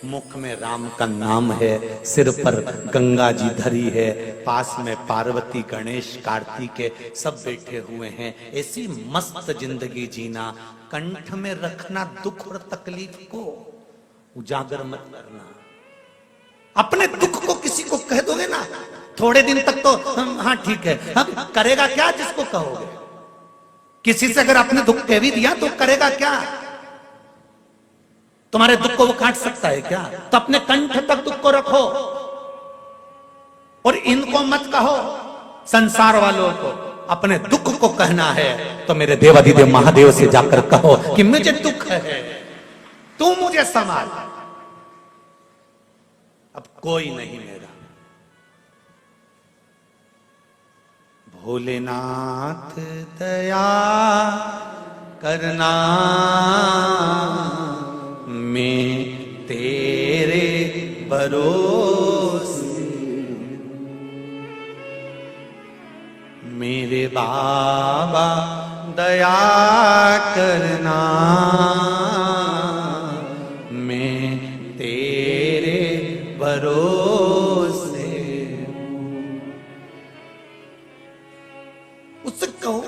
A: मुख में राम का नाम है, सिर पर गंगा जी धरी है, पास में पार्वती गणेश कार्तिकेय सब बैठे हुए हैं। ऐसी मस्त जिंदगी जीना, कंठ में रखना दुख और तकलीफ को, उजागर मत करना। अपने दुख को किसी को कह दोगे ना, थोड़े दिन तक तो हाँ ठीक है, अब करेगा क्या जिसको कहोगे? किसी से अगर आपने दुख कह भी दिया तो करेगा क्या? तुम्हारे दुख को वो काट सकता है क्या? तो अपने कंठ तक दुख को रखो और इनको मत कहो। संसार वालों को अपने दुख को कहना है तो मेरे देवाधिदेव महादेव से जाकर कहो कि मुझे दुख है, तू मुझे संभाल। अब कोई नहीं मेरा। भोलेनाथ दया करना, मैं तेरे भरोसे। मेरे बाबा दया करना, मैं तेरे भरोसे। उससे कहो,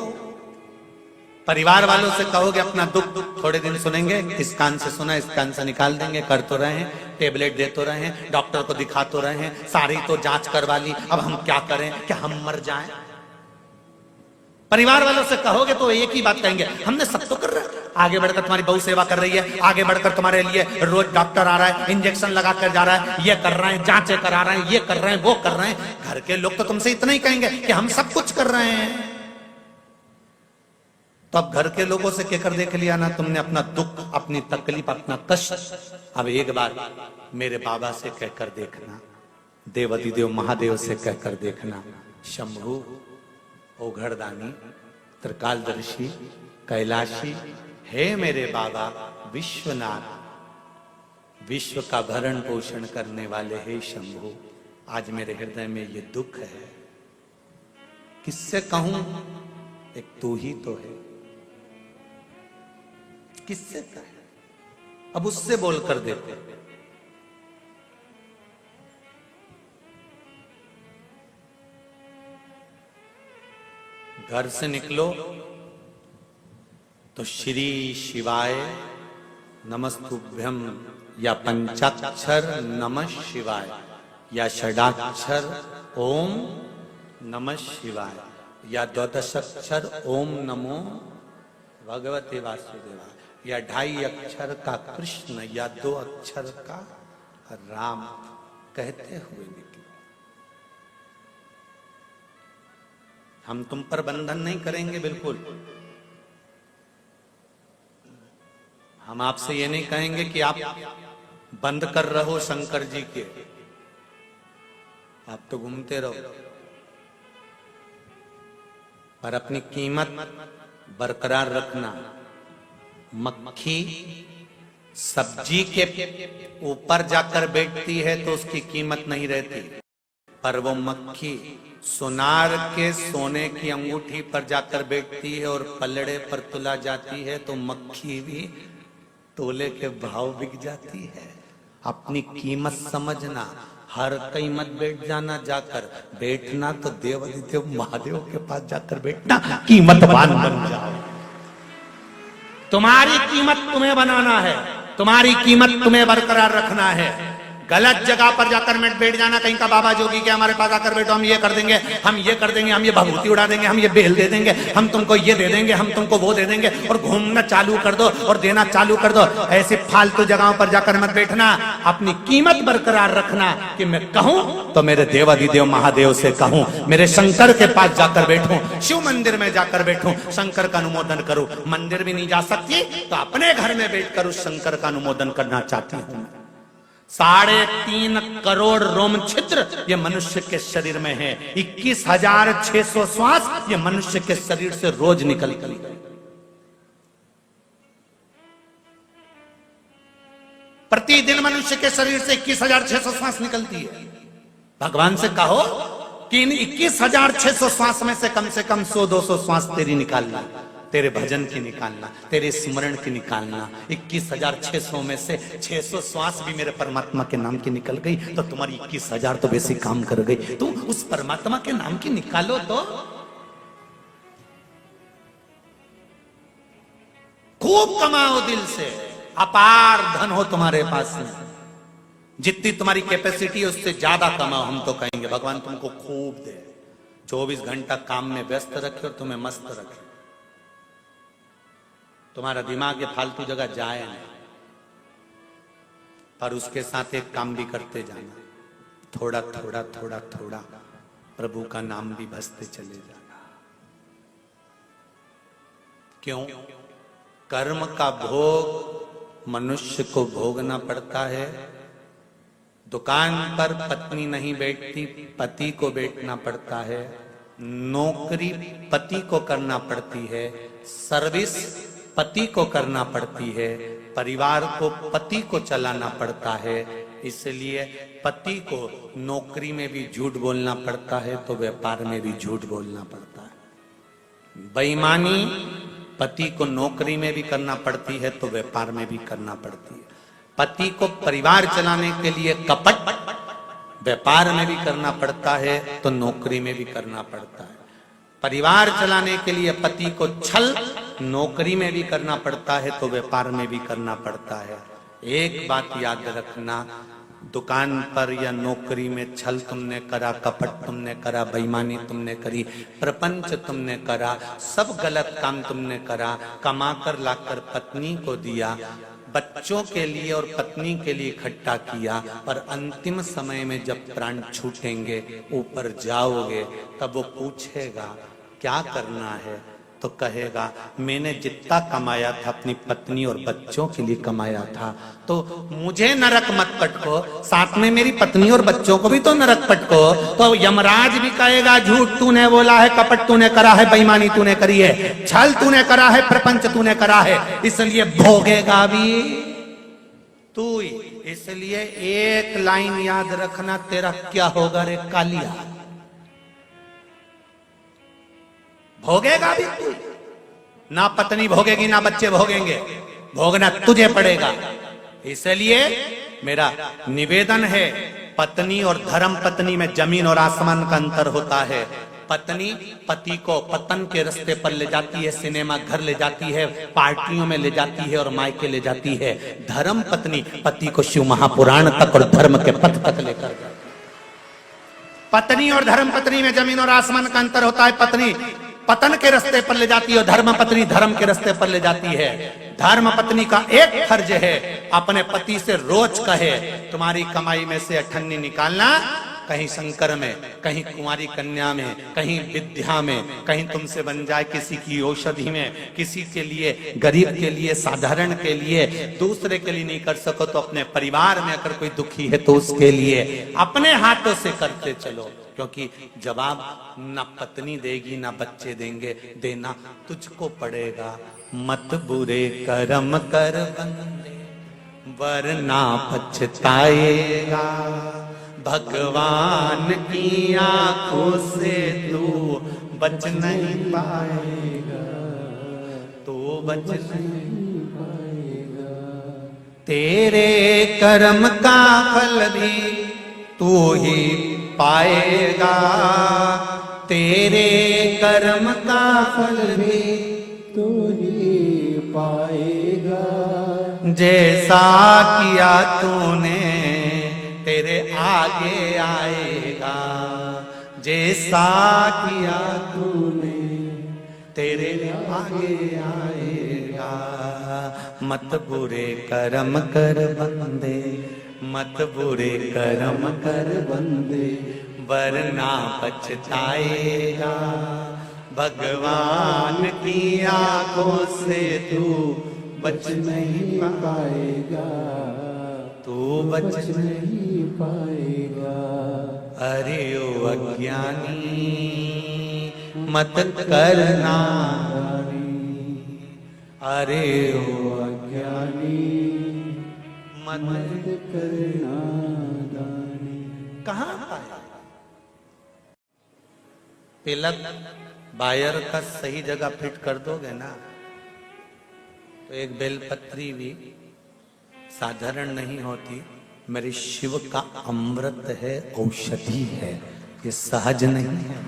A: परिवार वालों से कहोगे अपना दुख थोड़े दिन सुनेंगे, इस कान से सुना इस कान से निकाल देंगे, कर तो रहे हैं, टेबलेट दे तो रहे हैं, डॉक्टर को दिखा तो रहे हैं, सारी तो जांच करवा ली, अब हम क्या करें, क्या हम मर जाएं? परिवार वालों से कहोगे तो एक ही बात कहेंगे, हमने सब तो कर रहा है। आगे बढ़कर तुम्हारी बहु सेवा कर रही है, आगे बढ़कर तुम्हारे लिए रोज डॉक्टर आ रहा है, इंजेक्शन लगा कर जा रहा है, ये कर रहे हैं, जांचें करा रहे हैं, ये कर रहे हैं, वो कर रहे हैं। घर के लोग तो तुमसे इतना ही कहेंगे कि हम सब कुछ कर रहे हैं। तो अब घर के लोगों से कहकर देख लिया ना तुमने अपना दुख, अपनी तकलीफ, अपना कष्ट। अब एक बार मेरे बाबा से कहकर देखना, देवाधिदेव महादेव से कहकर देखना, शंभु ओघड़दानी त्रिकालदर्शी कैलाशी, हे मेरे बाबा विश्वनाथ, विश्व का भरण पोषण करने वाले हे शंभु, आज मेरे हृदय में ये दुख है, किससे कहूं? एक तू ही तो है, किससे कहे? अब उससे बोलकर देते। घर से निकलो तो श्री शिवाय नमस्तुभ्यम या पंचाक्षर नमः शिवाय या षडाक्षर ओम नमः शिवाय या द्वादशाक्षर ओम नमो भगवते वासुदेवाय या 2.5 अक्षर का कृष्ण या 2 अक्षर का राम कहते हुए निकले। हम तुम पर बंधन नहीं करेंगे, बिल्कुल। हम आपसे ये नहीं कहेंगे कि आप बंद कर रहो शंकर जी के, आप तो घूमते रहो, पर अपनी कीमत बरकरार रखना। मक्खी सब्जी के ऊपर जाकर बैठती है तो उसकी कीमत नहीं रहती, पर वो मक्खी सुनार के सोने की अंगूठी पर जाकर बैठती है और पलड़े पर तुला जाती है तो मक्खी भी तोले के भाव बिक जाती है। अपनी कीमत समझना, हर कहीं मत बैठ जाना, जाकर बैठना तो देवाधिदेव महादेव के पास जाकर बैठना, कीमतवान बन जाओ। तुम्हारी कीमत तुम्हें बनाना है, तुम्हारी कीमत तुम्हें बरकरार रखना है। गलत जगह पर जाकर मत बैठ जाना, कहीं का बाबा जोगी के हमारे पास आकर बैठो, हम ये कर देंगे, हम ये कर देंगे, हम ये भभूति उड़ा देंगे, हम ये बेल दे देंगे, हम तुमको ये दे देंगे, हम तुमको वो दे देंगे, और घूमना चालू कर दो और देना चालू कर दो। ऐसे फालतू जगहों पर जाकर मत बैठना, अपनी कीमत बरकरार रखना कि मैं कहूं तो मेरे देवाधिदेव महादेव से कहूं, मेरे शंकर के पास जाकर बैठूं, शिव मंदिर में जाकर बैठूं, शंकर का अनुमोदन करूं। मंदिर भी नहीं जा सकती तो अपने घर में बैठकर उस शंकर का अनुमोदन करना चाहती हूं। 3.5 करोड़ रोम छिद्र ये मनुष्य के शरीर में है, 21,600 श्वास ये मनुष्य के शरीर से रोज निकलती है। प्रतिदिन मनुष्य के शरीर से 21,600 श्वास निकलती है। भगवान से कहो कि इन 21,600 श्वास में से कम 100-200 श्वास तेरी निकालना, तेरे भजन की निकालना, तेरे स्मरण की निकालना। 21,600 में से 600 श्वास भी मेरे परमात्मा के नाम की निकल गई तो तुम्हारी 21,000 तो वैसे काम कर गई। तुम उस परमात्मा के नाम की निकालो तो खूब कमाओ दिल से, अपार धन हो तुम्हारे पास में, जितनी तुम्हारी कैपेसिटी है उससे ज्यादा कमाओ। हम तो कहेंगे भगवान तुमको खूब दे, 24 घंटा काम में व्यस्त रखे और तुम्हें मस्त रखे, तुम्हारा दिमाग ये फालतू जगह जाए नहीं। पर उसके साथ एक काम भी करते जाना, थोड़ा थोड़ा थोड़ा थोड़ा प्रभु का नाम भी भजते चले जाना। क्यों? कर्म का भोग मनुष्य को भोगना पड़ता है। दुकान पर पत्नी नहीं बैठती, पति को बैठना पड़ता है। नौकरी पति को करना पड़ती है, सर्विस पति को करना पड़ती है, परिवार को पति को चलाना पड़ता है। इसलिए पति को नौकरी में भी झूठ बोलना पड़ता है तो व्यापार में भी झूठ बोलना पड़ता है। बेईमानी पति को नौकरी में भी करना पड़ती है तो व्यापार में भी करना पड़ती है। पति को परिवार चलाने के लिए कपट व्यापार में भी करना पड़ता है तो नौकरी में भी करना पड़ता है। परिवार चलाने के लिए पति को छल नौकरी में भी करना पड़ता है तो व्यापार में भी करना पड़ता है। एक बात याद रखना, दुकान पर या नौकरी में छल तुमने करा, कपट तुमने करा, बेईमानी तुमने करी, प्रपंच तुमने करा, सब गलत काम तुमने करा, कमाकर लाकर पत्नी को दिया, बच्चों के लिए और पत्नी के लिए इकट्ठा किया, पर अंतिम समय में जब प्राण छूटेंगे, ऊपर जाओगे, तब वो पूछेगा क्या करना है, तो कहेगा मैंने जितना कमाया था अपनी पत्नी और बच्चों के लिए कमाया था, तो मुझे नरक मत पटको, साथ में मेरी पत्नी और बच्चों को भी तो नरक पटको। तो यमराज भी कहेगा झूठ तूने बोला है, कपट तूने करा है, बेईमानी तूने करी है, छल तूने करा है, प्रपंच तूने करा है, इसलिए भोगेगा भी तू ही। इसलिए एक लाइन याद रखना, तेरा क्या होगा रे कालिया, भोगेगा भी तू, ना पत्नी भोगेगी ना बच्चे भोगेंगे, भोगना तुझे पड़ेगा। इसलिए मेरा निवेदन है, पत्नी और धर्म पत्नी में जमीन और आसमान का अंतर होता है। पत्नी पति को पतन के रास्ते पर ले जाती है, सिनेमा घर ले जाती है, पार्टियों में ले जाती है और मायके ले जाती है। धर्म पत्नी पति को शिव महापुराण तक और धर्म के पथ तक लेकर जाती है। पत्नी और धर्म पत्नी में जमीन और आसमान का अंतर होता है। पत्नी पतन के रास्ते पर ले जाती है और धर्म पत्नी धर्म के रास्ते पर ले जाती है। धर्म पत्नी का एक फर्ज है, अपने पति से रोज कहे तुम्हारी कमाई में से अठन्नी निकालना, कहीं शंकर में, कहीं कुंवारी कन्या में, कहीं विद्या में, कहीं तुमसे बन जाए किसी की औषधि में, किसी के लिए गरीब के लिए, साधारण के लिए, दूसरे के लिए नहीं कर सको तो अपने परिवार में अगर कोई दुखी है तो उसके लिए अपने हाथों से करते चलो, क्योंकि जवाब ना पत्नी देगी ना बच्चे देंगे, देना तुझको पड़ेगा। मत बुरे कर्म कर बंदे वरना पछताएगा, भगवान की आंखों से तू बच नहीं पाएगा, तो बच नहीं पाएगा। तेरे कर्म का फल भी तू ही पाएगा, तेरे कर्म का फल भी
B: तू ही पाएगा।
A: जैसा किया तूने तेरे आगे आएगा, जैसा किया तूने तेरे आगे आएगा। मत बुरे कर्म कर बंदे, मत बुरे कर्म कर बंदे वरना पछताएगा, भगवान की आंखों से तू बच नहीं पाएगा, तू बच नहीं पाएगा। अरे ओ अज्ञानी मत करना, अरे ओ अज्ञानी मत करना। कहाँ पाया तिलक बायर का सही जगह फिट कर दोगे ना, तो एक बेलपत्री भी साधारण नहीं होती। मेरे शिव का अमृत है, औषधि है, ये सहज नहीं है,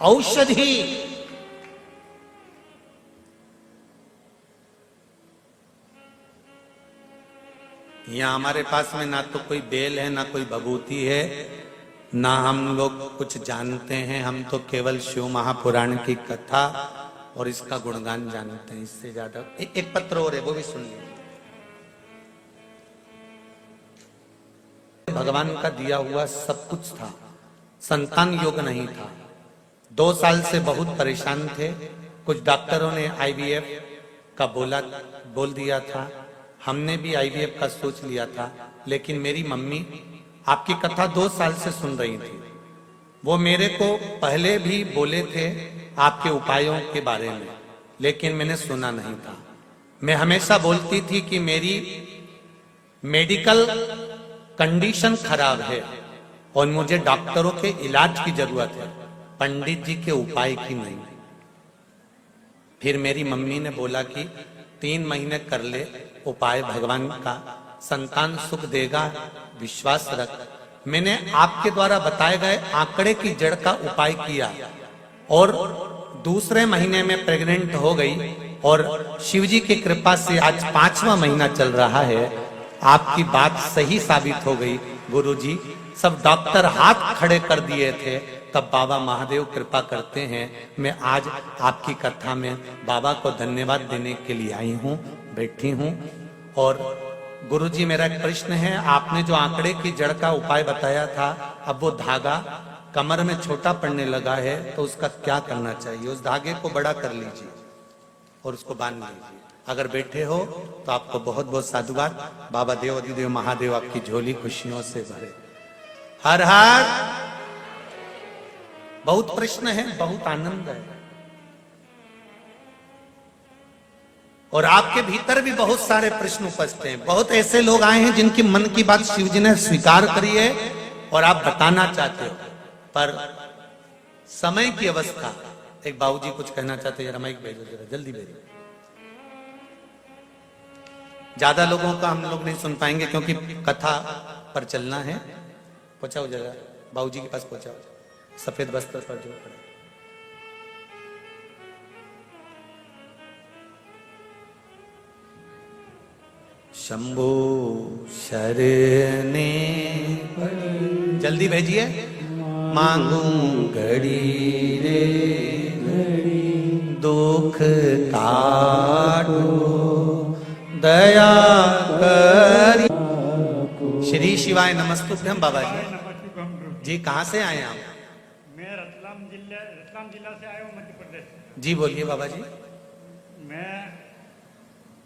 A: औषधि। यहाँ हमारे पास में ना तो कोई बेल है, ना कोई भभूति है, ना हम लोग कुछ जानते हैं। हम तो केवल शिव महापुराण की कथा और इसका गुणगान जानते हैं, इससे ज्यादा। एक पत्र और है, वो भी सुन लीजिए। भगवान का दिया हुआ सब कुछ था, संतान योग नहीं था। 2 साल से बहुत परेशान थे। कुछ डॉक्टरों ने आईवीएफ का बोल दिया था, हमने भी आईवीएफ का सोच लिया था, लेकिन मेरी मम्मी आपकी कथा 2 साल से सुन रही थी। वो मेरे को पहले भी बोले थे आपके उपायों के बारे में, लेकिन मैंने सुना नहीं था। मैं हमेशा बोलती थी कि मेरी मेडिकल कंडीशन खराब है और मुझे डॉक्टरों के इलाज की जरूरत है, पंडित जी के उपाय की नहीं। फिर मेरी मम्मी ने बोला कि 3 महीने कर ले उपाय, भगवान का संतान सुख देगा, विश्वास रख। मैंने आपके द्वारा बताए गए आंकड़े की जड़ का उपाय किया और दूसरे महीने में प्रेग्नेंट हो गई और शिवजी की कृपा से आज 5वां महीना चल रहा है। आपकी बात सही साबित हो गई गुरुजी। सब डॉक्टर हाथ खड़े कर दिए थे, तब बाबा महादेव कृपा करते हैं। मैं आज आपकी कथा में बाबा को धन्यवाद देने के लिए आई हूँ, बैठी हूँ। और गुरुजी मेरा एक प्रश्न है, आपने जो आंकड़े की जड़ का उपाय बताया था, अब वो धागा कमर में छोटा पड़ने लगा है, तो उसका क्या करना चाहिए? उस धागे को बड़ा कर लीजिए और उसको बांध लीजिए। अगर बैठे हो तो आपको बहुत बहुत साधुवाद। बाबा देव अधिदेव महादेव आपकी झोली खुशियों से भरे। हर हर। बहुत प्रश्न है, बहुत आनंद है, और आपके भीतर भी बहुत सारे प्रश्न उपस्थित हैं। बहुत ऐसे लोग आए हैं जिनकी मन की बात शिव जी ने स्वीकार करी है और आप बताना चाहते हो, पर समय की अवस्था। एक बाबूजी कुछ कहना चाहते हैं, जरा माइक भेजो, जरा जल्दी भेजो। ज्यादा लोगों का हम लोग नहीं सुन पाएंगे क्योंकि कथा पर चलना है। पहुंचाओ जरा, बाबूजी के पास पहुंचाओ, सफेद वस्त्र पर जो पड़े। शंभो शरणे, जल्दी भेजिए। मांगू घड़ी रे दुख काटो, दया करी। श्री शिवाय नमस्तुभ्यम। बाबा जी कहाँ से आए आप?
C: मैं रतलाम जिला से आया हूँ, मध्य प्रदेश।
A: जी बोलिए बाबा जी।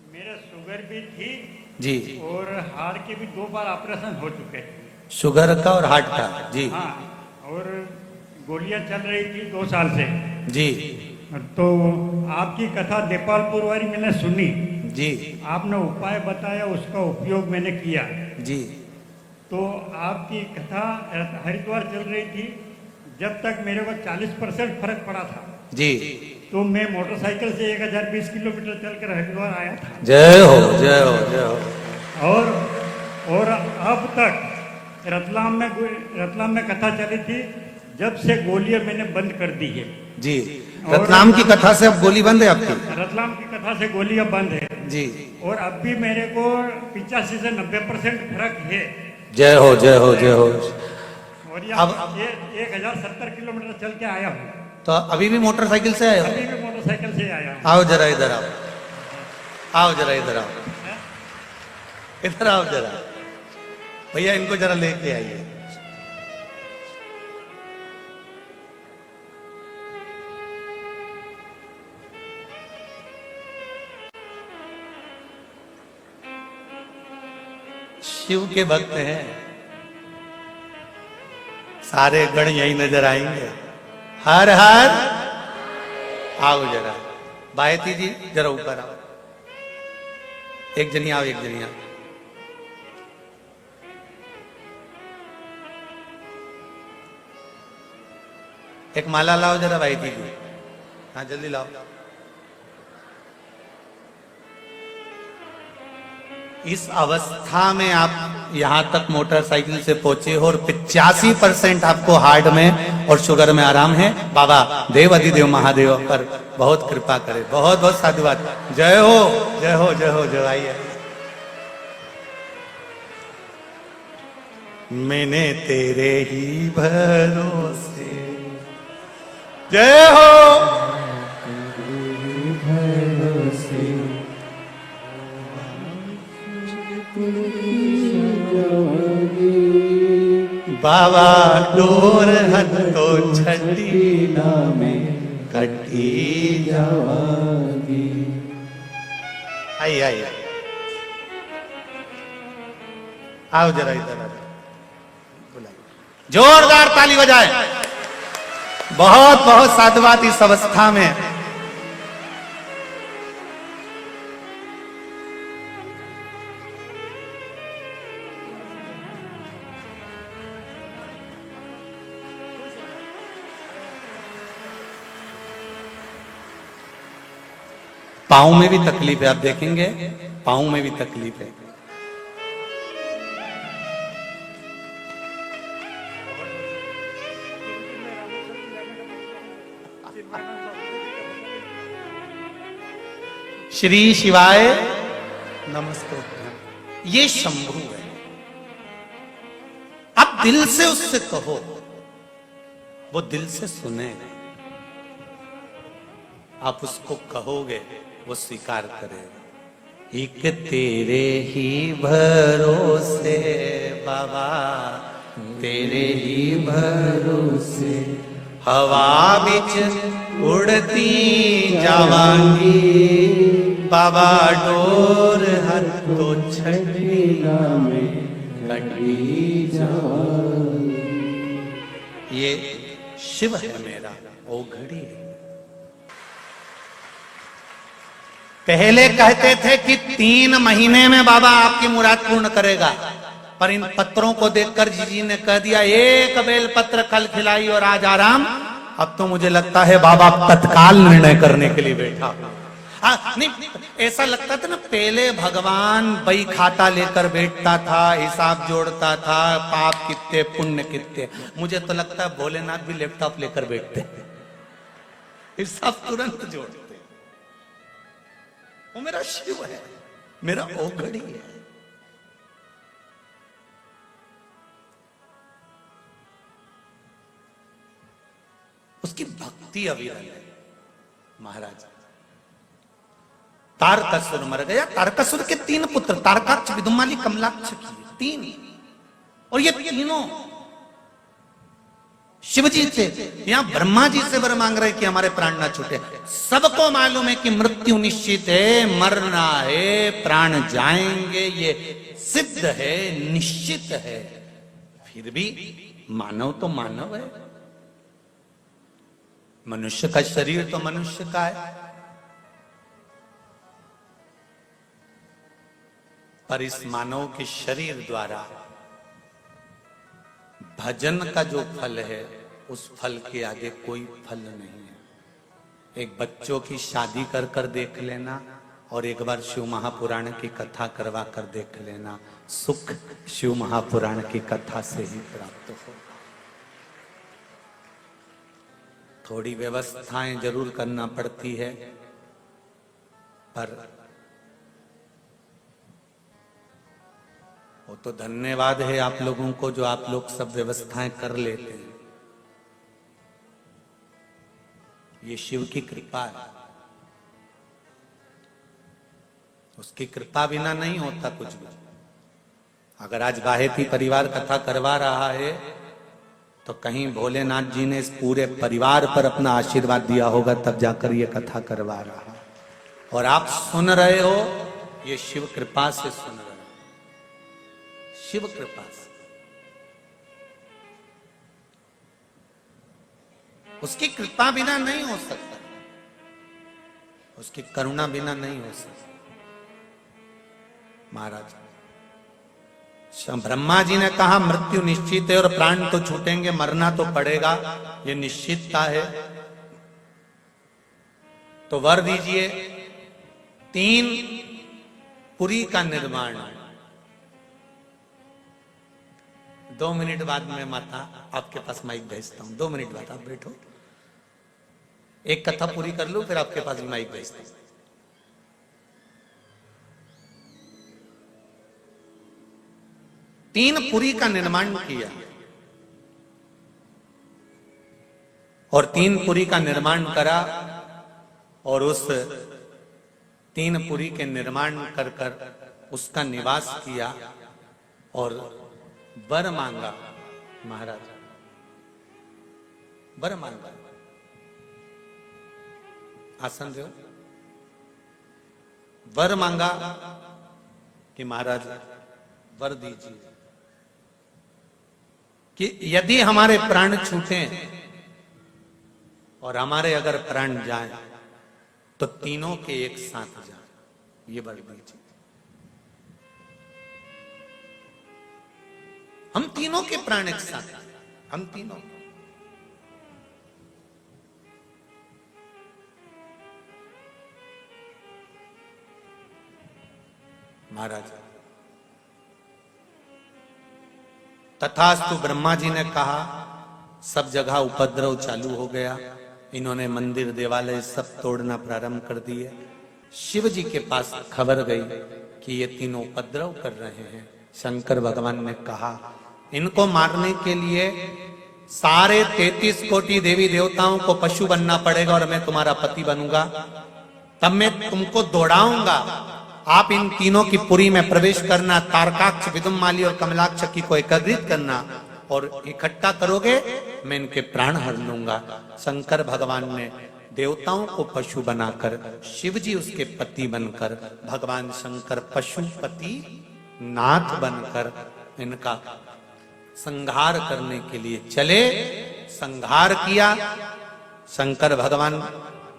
C: मेरे शुगर भी थी
A: जी,
C: और हार्ट के भी 2 बार ऑपरेशन हो चुके।
A: शुगर का और हार्ट का? जी
C: हाँ, और गोलियां चल रही थी 2 साल से
A: जी।
C: तो आपकी कथा देपालपुर वाली मैंने सुनी
A: जी,
C: आपने उपाय बताया, उसका उपयोग मैंने किया
A: जी।
C: तो आपकी कथा हरिद्वार चल रही थी, जब तक मेरे को 40% फर्क पड़ा था
A: जी।
C: तो मैं मोटरसाइकिल से 1020 किलोमीटर चलकर हरिद्वार आया था।
A: जय हो जय हो जय हो।
C: और अब तक रतलाम में कथा चली थी, जब से गोलियां मैंने बंद कर दी है।
A: जी, रतलाम की कथा से अब गोली बंद है आपकी?
C: रतलाम की कथा से गोलियां बंद है
A: जी।
C: और अब भी मेरे को 85 से 90% फर्क है।
A: जय हो जय हो जय हो।
C: और ये 1070 किलोमीटर चल के आया हूँ।
A: तो अभी भी मोटरसाइकिल से आए हो?
C: अभी भी मोटरसाइकिल से आया हूँ।
A: आओ जरा इधर आओ, आओ जरा इधर आओ, इधर आओ जरा। भैया इनको जरा लेके आइए। शिव के भक्त हैं, सारे गण यही नजर आएंगे। हर हर। आओ जरा, बायती जी जरा ऊपर आओ। एक जनी आओ, एक जनी आओ। एक माला लाओ जरा बायती जी। हाँ जल्दी लाओ। इस अवस्था में आप यहां तक मोटरसाइकिल से पहुंचे हो और 85% आपको हार्ट में और शुगर में आराम है। बाबा देव अधिदेव महादेव पर बहुत कृपा करे। बहुत बहुत साधुवाद। जय हो जय हो जय हो जय। आइए। मैंने तेरे ही भरोसे। जय हो।
B: जागे
A: बाबा डोर हतो छठी
B: नामे
A: कटी
B: जावागी।
A: आई आई आई। आओ जरा इधर आ, जोरदार ताली बजाए। बहुत बहुत साधुवाद इस अवस्था में। पाँव में भी तकलीफ है, आप देखेंगे पाँव में भी तकलीफ है। श्री शिवाय नमस्ते। ये शंभु है। अब दिल से उससे कहो, वो दिल से सुनेगा। आप उसको कहोगे, वो स्वीकार करेगा। एक तेरे ही भरोसे बाबा, तेरे ही भरोसे हवा बिच उड़ती जावांगी। बाबा डोर हतो छठी
B: नामे कटी जावागी।
A: ये शिव है मेरा ओघड़ी। पहले कहते थे कि 3 महीने में बाबा आपकी मुराद पूर्ण करेगा, पर इन पत्रों को देखकर जीजी ने कह दिया एक बेल पत्र कल खिलाई और आज आराम। अब तो मुझे लगता है बाबा तत्काल निर्णय करने के लिए बैठा। नहीं, ऐसा लगता था ना, पहले भगवान बही खाता लेकर बैठता था, हिसाब जोड़ता था, पाप कितने पुण्य कितने। मुझे तो लगता है भोलेनाथ भी लैपटॉप लेकर बैठते, हिसाब तुरंत जोड़ते। वो मेरा शिव है, मेरा ओघड़ी है। उसकी भक्ति अविरल है। महाराज तारकासुर मर गया। तारकासुर के 3 पुत्र, तारकाक्ष, विदुमाली, कमलाक्ष की 3, और ये तीनों शिवजी से, यहां ब्रह्मा जी से वर मांग रहे कि हमारे प्राण ना छूटे। सबको मालूम है कि मृत्यु निश्चित है, मरना है, प्राण जाएंगे, ये सिद्ध है, निश्चित है। फिर भी मानव तो मानव है, मनुष्य का शरीर तो मनुष्य का है। पर इस मानव के शरीर द्वारा भजन का जो फल है, उस फल के आगे कोई फल नहीं है। एक बच्चों की शादी कर कर देख लेना, और एक बार शिव महापुराण की कथा करवा कर देख लेना, सुख शिव महापुराण की कथा से ही प्राप्त होगा। थोड़ी व्यवस्थाएं जरूर करना पड़ती है, पर वो तो धन्यवाद है आप लोगों को जो आप लोग सब व्यवस्थाएं कर लेते हैं। ये शिव की कृपा है, उसकी कृपा बिना नहीं होता कुछ भी। अगर आज गायत्री परिवार कथा करवा रहा है तो कहीं भोलेनाथ जी ने इस पूरे परिवार पर अपना आशीर्वाद दिया होगा, तब जाकर ये कथा करवा रहा। और आप सुन रहे हो, ये शिव कृपा से सुन रहे हो, शिव कृपा से। उसकी कृपा बिना नहीं हो सकता, उसकी करुणा बिना नहीं हो सकता। महाराज ब्रह्मा जी ने कहा मृत्यु निश्चित है और प्राण तो छूटेंगे, मरना तो पड़ेगा, ये निश्चितता है। तो वर दीजिए 3 पुरी का निर्माण। 2 मिनट बाद में माता आपके पास माइक भेजता हूं। 2 मिनट बाद आप बैठो, एक कथा पूरी कर लूं, फिर आपके पास भी माइक भेजता हूं। 3 पुरी का निर्माण किया, और 3 पुरी का निर्माण करा, और उस 3 पुरी के निर्माण कर कर उसका निवास किया, और वर मांगा महाराज वर मांगा, आसन दो, वर मांगा कि महाराज वर दीजिए कि यदि हमारे प्राण छूटे और हमारे अगर प्राण जाए तो तीनों के एक साथ जाए, ये वर दीजिए। हम तीनों के प्राण एक साथ, हम तीनों। महाराज तथास्तु ब्रह्मा जी ने कहा, सब जगह उपद्रव चालू हो गया, इन्होंने मंदिर देवालय सब तोड़ना प्रारंभ कर दिए। शिव जी के पास खबर गई कि ये तीनों उपद्रव कर रहे हैं। शंकर भगवान ने कहा, इनको मारने के लिए सारे 33 कोटि देवी देवताओं को पशु बनना पड़ेगा और मैं तुम्हारा पति बनूंगा, तब मैं तुमको दौड़ाऊंगा। आप इन तीनों की पुरी में प्रवेश करना, तारकाक्ष, विदुम्माली और कमलाक्ष को एकत्रित करना और इकट्ठा करोगे, मैं इनके प्राण हर लूंगा। शंकर भगवान ने देवताओं को पशु बनाकर, शिव जी उसके पति बनकर, भगवान शंकर पशुपति नाथ बनकर इनका संहार करने के लिए चले। संहार किया। शंकर भगवान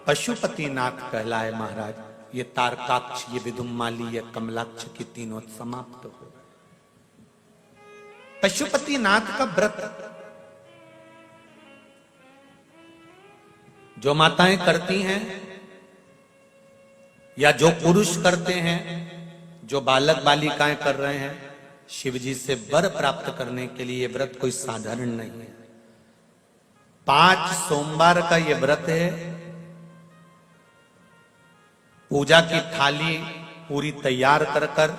A: पशुपति नाथ कहलाए। महाराज ये तारकाक्ष, ये विदुम्माली, ये कमलाक्ष की तीनों समाप्त हो। पशुपति नाथ का व्रत जो माताएं करती हैं या जो पुरुष करते हैं, जो बालक बालिकाएं कर रहे हैं, शिव जी से वर प्राप्त करने के लिए व्रत कोई साधारण नहीं है। 5 सोमवार का ये व्रत है। पूजा की थाली पूरी तैयार कर कर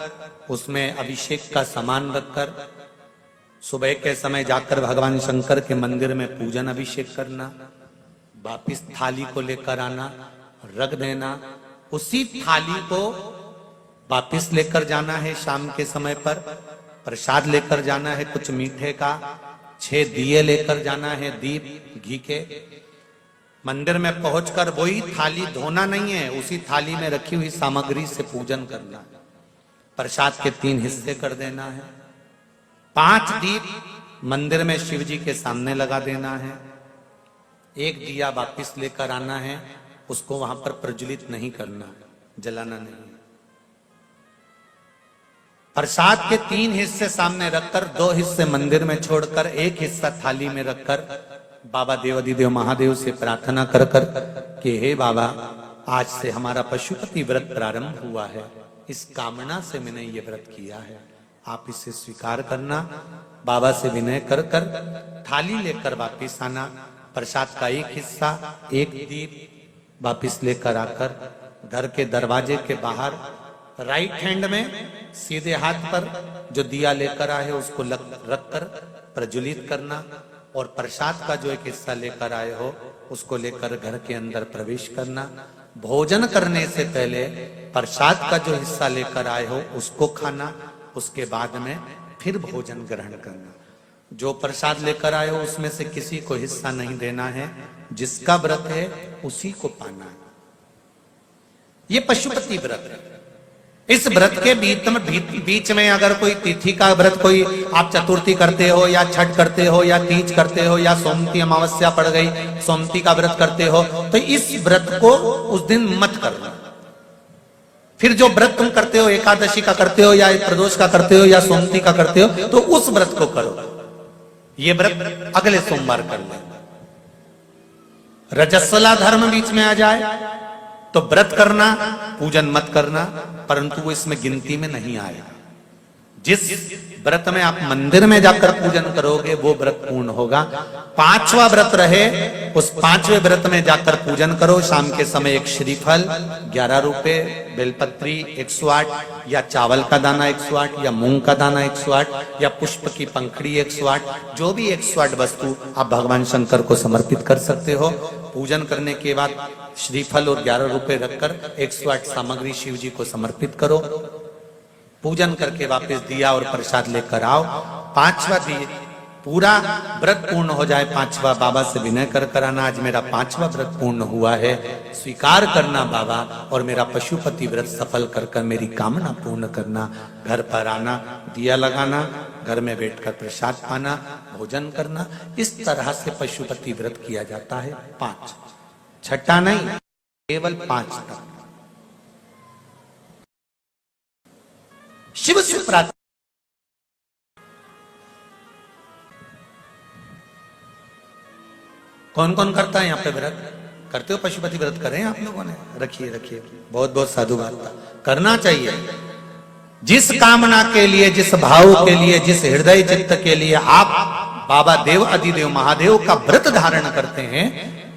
A: उसमें अभिषेक का सामान रखकर सुबह के समय जाकर भगवान शंकर के मंदिर में पूजन अभिषेक करना, वापिस थाली को लेकर आना, रख देना। उसी थाली को वापिस लेकर जाना है। शाम के समय पर प्रसाद लेकर जाना है, कुछ मीठे का, 6 दिए लेकर जाना है, दीप घी के। मंदिर में पहुंचकर वही थाली धोना नहीं है, उसी थाली में रखी हुई सामग्री से पूजन करना। प्रसाद के 3 हिस्से कर देना है। 5 दीप मंदिर में शिव जी के सामने लगा देना है। 1 दिया वापिस लेकर आना है, उसको वहां पर प्रज्वलित नहीं करना, जलाना नहीं। प्रसाद के 3 हिस्से सामने रखकर 2 हिस्से मंदिर में छोड़कर 1 हिस्सा थाली में रखकर बाबा देवाधिदेव महादेव से प्रार्थना कर कर कि हे बाबा, आज से हमारा पशुपति व्रत प्रारंभ हुआ है, इस कामना से मैंने ये व्रत किया है, आप इसे स्वीकार करना। बाबा से विनय कर कर थाली लेकर वापिस आना। प्रसाद का 1 हिस्सा, 1 दीप वापिस लेकर आकर घर के दरवाजे के बाहर राइट हैंड में सीधे हाथ पर जो दिया लेकर आए उसको रखकर प्रज्वलित करना और प्रसाद का जो 1 हिस्सा लेकर आए हो उसको लेकर घर के अंदर प्रवेश करना। भोजन करने से पहले प्रसाद का जो हिस्सा लेकर आए हो उसको खाना, उसके बाद में फिर भोजन ग्रहण करना। जो प्रसाद लेकर आए हो उसमें से किसी को हिस्सा नहीं देना है, जिसका व्रत है उसी को पाना है। ये पशुपति व्रत है। इस व्रत के बीच में अगर कोई तिथि का व्रत, कोई आप चतुर्थी करते हो या छठ करते हो या तीज करते हो या सोमती अमावस्या पड़ गई, सोमती का व्रत करते हो, तो इस व्रत को उस दिन मत करना। फिर जो व्रत तुम करते हो, एकादशी का करते हो या प्रदोष का करते हो या सोमती का करते हो, तो उस व्रत को करो। ये व्रत अगले सोमवार कर लो। रजस्वला धर्म बीच में आ जाए तो व्रत करना, पूजन मत करना, परंतु वो इसमें गिनती में नहीं आएगा। जिस व्रत में आप मंदिर में जाकर पूजन करोगे वो व्रत पूर्ण होगा। 5वां व्रत रहे, उस 5वें व्रत में जाकर पूजन करो। शाम के समय 1 श्रीफल 11 रुपए, बेलपत्री 108 या चावल का दाना 108 या मूंग का दाना 108 या पुष्प की पंखड़ी 108, जो भी 108 वस्तु आप भगवान शंकर को समर्पित कर सकते हो। पूजन करने के बाद श्रीफल और 11 रुपए रखकर 108 सामग्री शिव जी को समर्पित करो। पूजन करके वापस दिया और प्रसाद लेकर आओ। 5वां पूरा व्रत पूर्ण हो जाए, पांचवा बाबा से विनय कर कराना, आज मेरा पांचवा व्रत पूर्ण हुआ है, स्वीकार करना बाबा, और मेरा पशुपति व्रत सफल कर कर मेरी कामना पूर्ण करना। घर पर आना, दिया लगाना, घर में बैठकर प्रसाद पाना, भोजन करना, इस तरह से पशुपति व्रत किया जाता है। 5, छठा नहीं, केवल 5 तक। शिव से प्रार्थना। कौन कौन करता है यहाँ पे व्रत? करते हो पशुपति व्रत? करें आप लोगों ने? रखिए रखिए, बहुत बहुत साधुवाद, करना चाहिए। जिस कामना के लिए, जिस भाव के लिए, जिस हृदय चित्त के लिए आप बाबा देव अधिदेव महादेव का व्रत धारण करते हैं,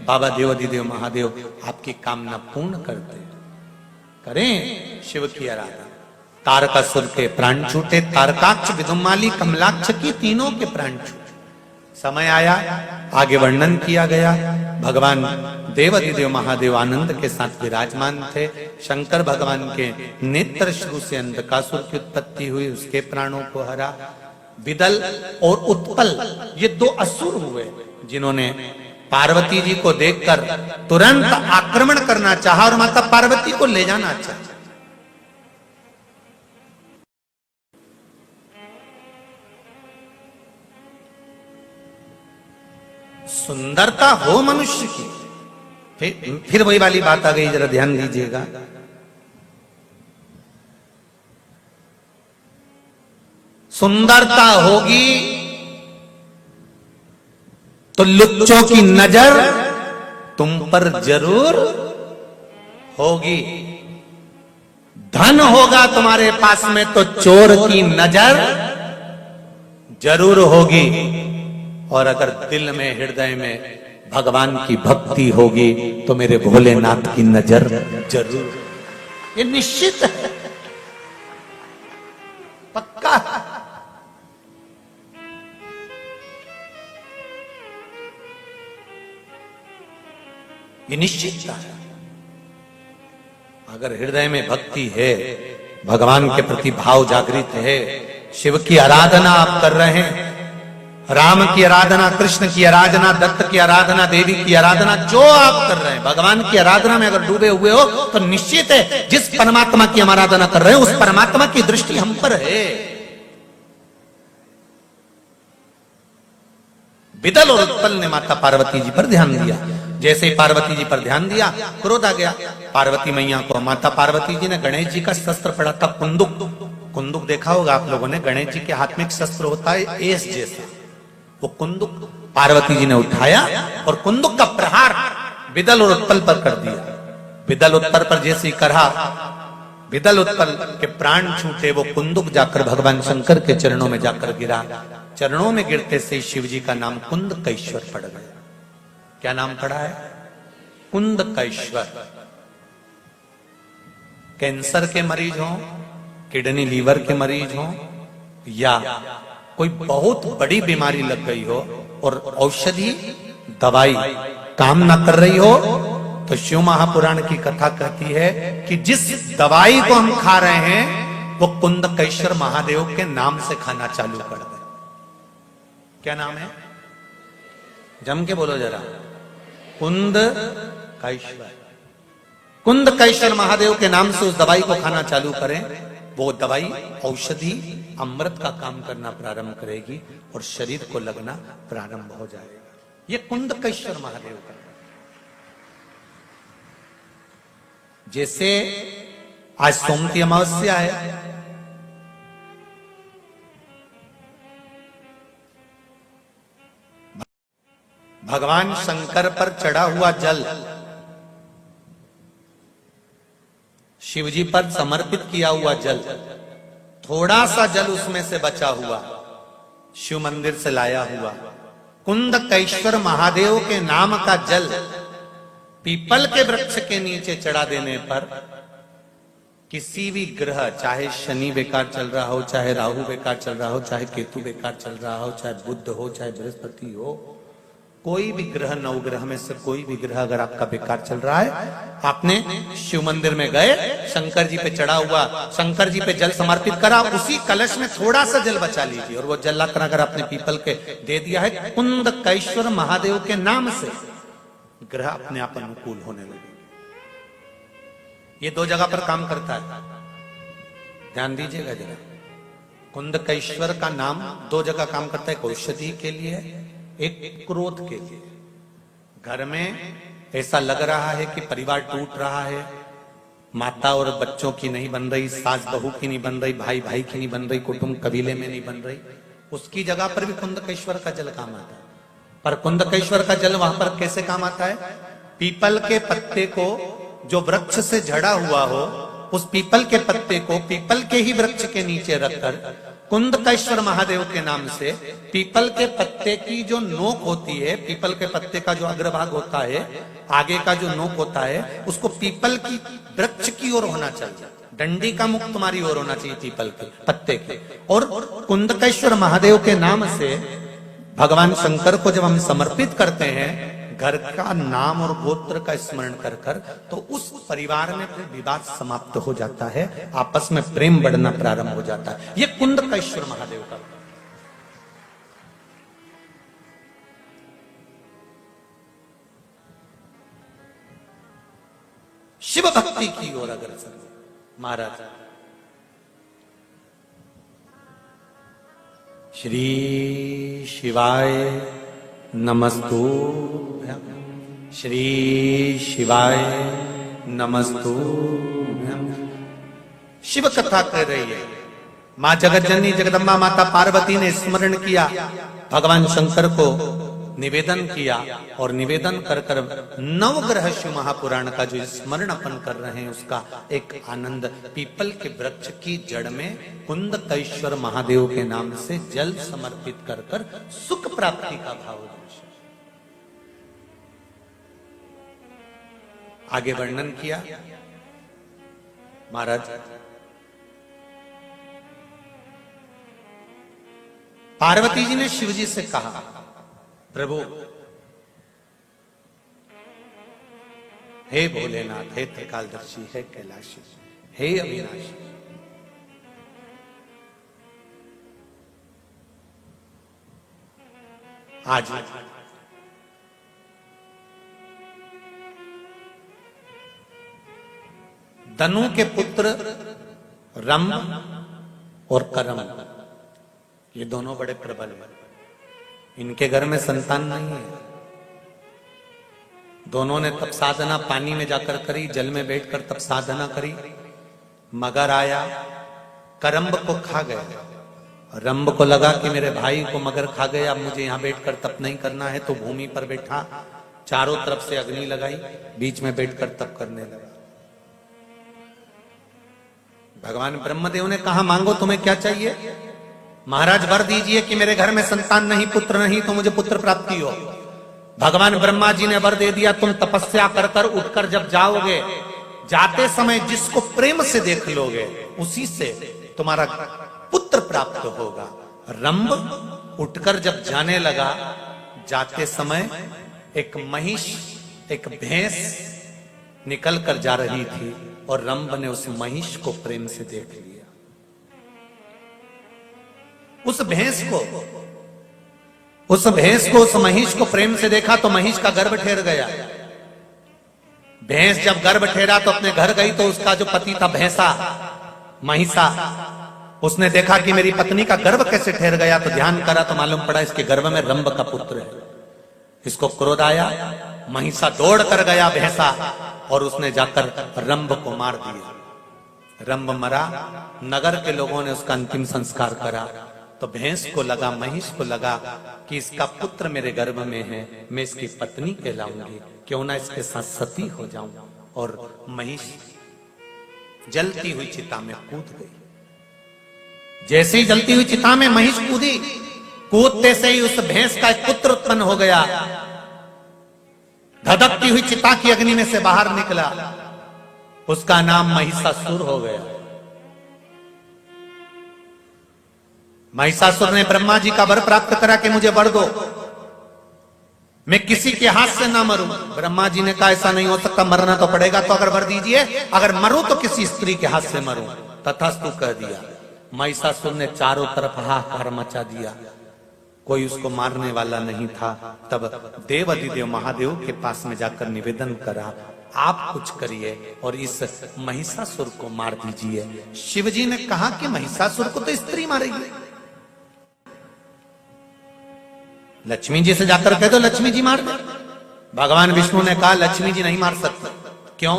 A: बाबा देव अधिदेव महादेव आपकी कामना पूर्ण करते हैं। करें शिव की आराधना। तारकासुर के प्राण छूटे, तारकाक्ष, विदुमाली, कमलाक्ष की तीनों के प्राण छूटे। समय आया, आगे वर्णन किया गया, भगवान देव अधिदेव महादेव आनंद के साथ विराजमान थे। शंकर भगवान के नेत्र श्रु से अंधकासुर की उत्पत्ति हुई, उसके प्राणों को हरा। विदल और उत्पल ये 2 असुर हुए, जिन्होंने पार्वती जी को देखकर तुरंत आक्रमण करना चाहा और माता पार्वती को ले जाना चाहा। सुंदरता हो मनुष्य की, फिर वही वाली बात आ गई, जरा ध्यान दीजिएगा। सुंदरता होगी तो लुच्चों की नजर तुम पर जरूर होगी। धन होगा तुम्हारे पास में तो चोर की नजर जरूर होगी। और अगर दिल में, हृदय में भगवान की भक्ति होगी तो मेरे भोलेनाथ की नजर जरूर, ये निश्चित है, पक्का। ये निश्चित है। अगर हृदय में भक्ति है, भगवान के प्रति भाव जागृत है, शिव की आराधना आप कर रहे हैं, राम की आराधना, कृष्ण की आराधना, दत्त की आराधना, देवी की आराधना, जो आप कर रहे हैं, भगवान की आराधना में अगर डूबे हुए हो तो निश्चित है जिस परमात्मा की हम आराधना कर रहे हैं उस परमात्मा की दृष्टि हम पर है। विदल और उत्पल ने माता पार्वती जी पर ध्यान दिया। जैसे ही पार्वती जी पर ध्यान दिया, क्रोध आ गया पार्वती मैया को। माता पार्वती जी ने गणेश जी का शस्त्र पड़ा था, कुंदुक। कुंदुक देखा होगा आप लोगों ने, गणेश जी के हाथ में एक शस्त्र होता है एस जैसा, वो कुंदुक पार्वती जी ने उठाया और कुंदुक का प्रहार विदल और उत्पल पर कर दिया। विदल उत्पल पर जैसे ही करा, विदल उत्पल के प्राण छूटे। वो कुंदुक जाकर भगवान शंकर के चरणों में जाकर गिरा। चरणों में गिरते से शिव जी का नाम कुंदकेश्वर पड़ गया। क्या नाम पड़ा है? कुंदकेश्वर। कैंसर के मरीज हो, किडनी लीवर के मरीज हो, या कोई बहुत बड़ी बीमारी लग गई हो और औषधि दवाई काम ना कर रही हो, तो शिव महापुराण की कथा कहती है कि जिस दवाई को हम खा रहे हैं वो कुंदकेश्वर महादेव के नाम से खाना चालू कर दे। क्या नाम है? जम के बोलो जरा। कुंदकेश्वर। कुंदकेश्वर महादेव के नाम से उस दवाई को खाना चालू करें, वो दवाई औषधि अमृत का काम करना प्रारंभ करेगी और शरीर को लगना प्रारंभ हो जाएगा। ये कुंदकेश्वर महादेव का। जैसे आज सोमती अमावस्या है, भगवान शंकर पर चढ़ा हुआ जल, शिवजी पर समर्पित किया हुआ जल, थोड़ा सा जल उसमें से बचा हुआ, शिव मंदिर से लाया हुआ कुंदकेश्वर महादेव के नाम का जल पीपल के वृक्ष के नीचे चढ़ा देने पर किसी भी ग्रह, चाहे शनि बेकार चल रहा हो, चाहे राहु बेकार चल रहा हो, चाहे केतु बेकार चल रहा हो, चाहे बुध हो, चाहे बृहस्पति हो, कोई भी ग्रह, नवग्रह में से कोई भी ग्रह अगर आपका बेकार चल रहा है, आपने शिव मंदिर में गए, शंकर जी पे चढ़ा हुआ, शंकर जी पे जल समर्पित करा, उसी कलश में थोड़ा सा जल बचा लीजिए और वो जल अगर आपने पीपल के दे दिया है, कुंदकेश्वर महादेव के नाम से ग्रह अपने आप अनुकूल होने लगे। ये दो जगह पर काम करता है, ध्यान दीजिएगा जरा। कुंदकेश्वर का नाम दो जगह काम करता है, एक औषधि के लिए, एक क्रोध के लिए। घर में ऐसा लग रहा है कि परिवार टूट रहा है, माता और बच्चों की नहीं बन रही, सास बहू की नहीं बन रही, भाई भाई की नहीं बन रही, कुटुंब कबीले में नहीं बन रही, उसकी जगह पर भी कुंदकेश्वर का जल काम आता है। पर कुंदकेश्वर का जल वहां पर कैसे काम आता है? पीपल के पत्ते को जो वृक्ष से झड़ा हुआ हो, उस पीपल के पत्ते को पीपल के ही वृक्ष के नीचे रखकर कुंदकेश्वर महादेव के नाम से पीपल के पत्ते की जो नोक होती है, पीपल के पत्ते का जो अग्रभाग होता है, आगे का जो नोक होता है, उसको पीपल की वृक्ष की ओर होना चाहिए, डंडी का मुख तुम्हारी ओर होना चाहिए पीपल के पत्ते के। और कुंदकेश्वर महादेव के नाम से भगवान शंकर को जब हम समर्पित करते हैं, घर का नाम और गोत्र का स्मरण कर कर, तो उस परिवार में फिर विवाद समाप्त हो जाता है, आपस में प्रेम बढ़ना प्रारंभ हो जाता है। ये कुंदकेश्वर महादेव का शिव भक्ति की ओर अग्रसर महाराज। श्री शिवाय नमस्तुभ्यं, श्री शिवाय नमस्तुभ्यं। शिव कथा कह रही है, मां जगतजननी जगदम्बा माता पार्वती ने स्मरण किया, भगवान शंकर को निवेदन किया, और निवेदन कर कर नवग्रह शिव महापुराण का जो स्मरण अपन कर रहे हैं, उसका एक आनंद पीपल के वृक्ष की जड़ में कुंदकेश्वर महादेव के नाम से जल समर्पित कर कर सुख प्राप्ति का भाव। आगे वर्णन किया महाराज। पार्वती जी ने शिव जी से कहा, प्रभु हे भोलेनाथ, हे त्रिकालदर्शी, हे कैलाशी, हे अविनाशी, आज दनु के पुत्र रम और करम, ये दोनों बड़े प्रबल हैं, इनके घर में संतान नहीं है। दोनों ने तप साधना पानी में जाकर करी, जल में बैठकर तप साधना करी। मगर आया, करम्ब को खा गया। रंब को लगा कि मेरे भाई को मगर खा गया, अब मुझे यहां बैठकर तप नहीं करना है, तो भूमि पर बैठा, चारों तरफ से अग्नि लगाई, बीच में बैठकर तप करने लगा। भगवान ब्रह्मदेव ने कहा, मांगो तुम्हें क्या चाहिए? महाराज वर दीजिए कि मेरे घर में संतान नहीं, पुत्र नहीं, तो मुझे पुत्र प्राप्ति हो। भगवान ब्रह्मा जी ने वर दे दिया, तुम तपस्या कर कर उठकर जब जाओगे, जाते समय जिसको प्रेम से देख लोगे, उसी से तुम्हारा पुत्र प्राप्त होगा। रंब उठकर जब जाने लगा, जाते समय एक महिष, एक भैंस निकल कर जा रही थी, और रंब ने उस महिष को प्रेम से देख लिया। उस भैंस को, उस महिष को प्रेम से देखा तो महिष का गर्भ ठहर गया। भैंस जब गर्भ ठहरा तो अपने घर गई, तो उसका जो पति था भैंसा, महिषा, उसने देखा कि मेरी पत्नी का गर्भ कैसे ठहर गया, तो ध्यान करा तो मालूम पड़ा इसके गर्भ में रंब का पुत्र है। इसको क्रोध आया, महिषा दौड़ कर गया भैंसा, और उसने जाकर रंब को मार दिया। रंब मरा, नगर के लोगों ने उसका अंतिम संस्कार करा। तो भैंस को लगा, महिष को लगा कि इसका पुत्र मेरे गर्भ में है, मैं इसकी पत्नी कहलाऊंगी, क्यों ना इसके साथ सती हो जाऊं। और महिष जलती हुई चिता में कूद गई। जैसे ही जलती हुई चिता में महिष कूदी, कूदते से ही उस भैंस का एक पुत्र उत्पन्न हो गया। धधकती हुई चिता की अग्नि में से बाहर निकला, उसका नाम महिषासुर हो गया। महिषासुर ने ब्रह्मा जी का वर प्राप्त करा कि मुझे वर दो। मैं किसी के हाथ से ना मरूं। ब्रह्मा जी ने कहा ऐसा नहीं हो सकता, मरना तो पड़ेगा, तो अगर वर दीजिए, अगर मरूं तो किसी स्त्री के हाथ से मरूं। तथास्तु कह दिया। महिषासुर ने चारों तरफ हाहाकार मचा दिया, कोई उसको मारने वाला नहीं था। तब देव अधिदेव महादेव के पास में जाकर निवेदन करा, आप कुछ करिए और इस महिषासुर को मार दीजिए। शिवजी ने कहा कि महिषासुर को तो स्त्री मारेगी। लक्ष्मी जी से जाकर कह दो लक्ष्मी जी मार दे। भगवान विष्णु ने कहा लक्ष्मी जी नहीं मार सकते। क्यों?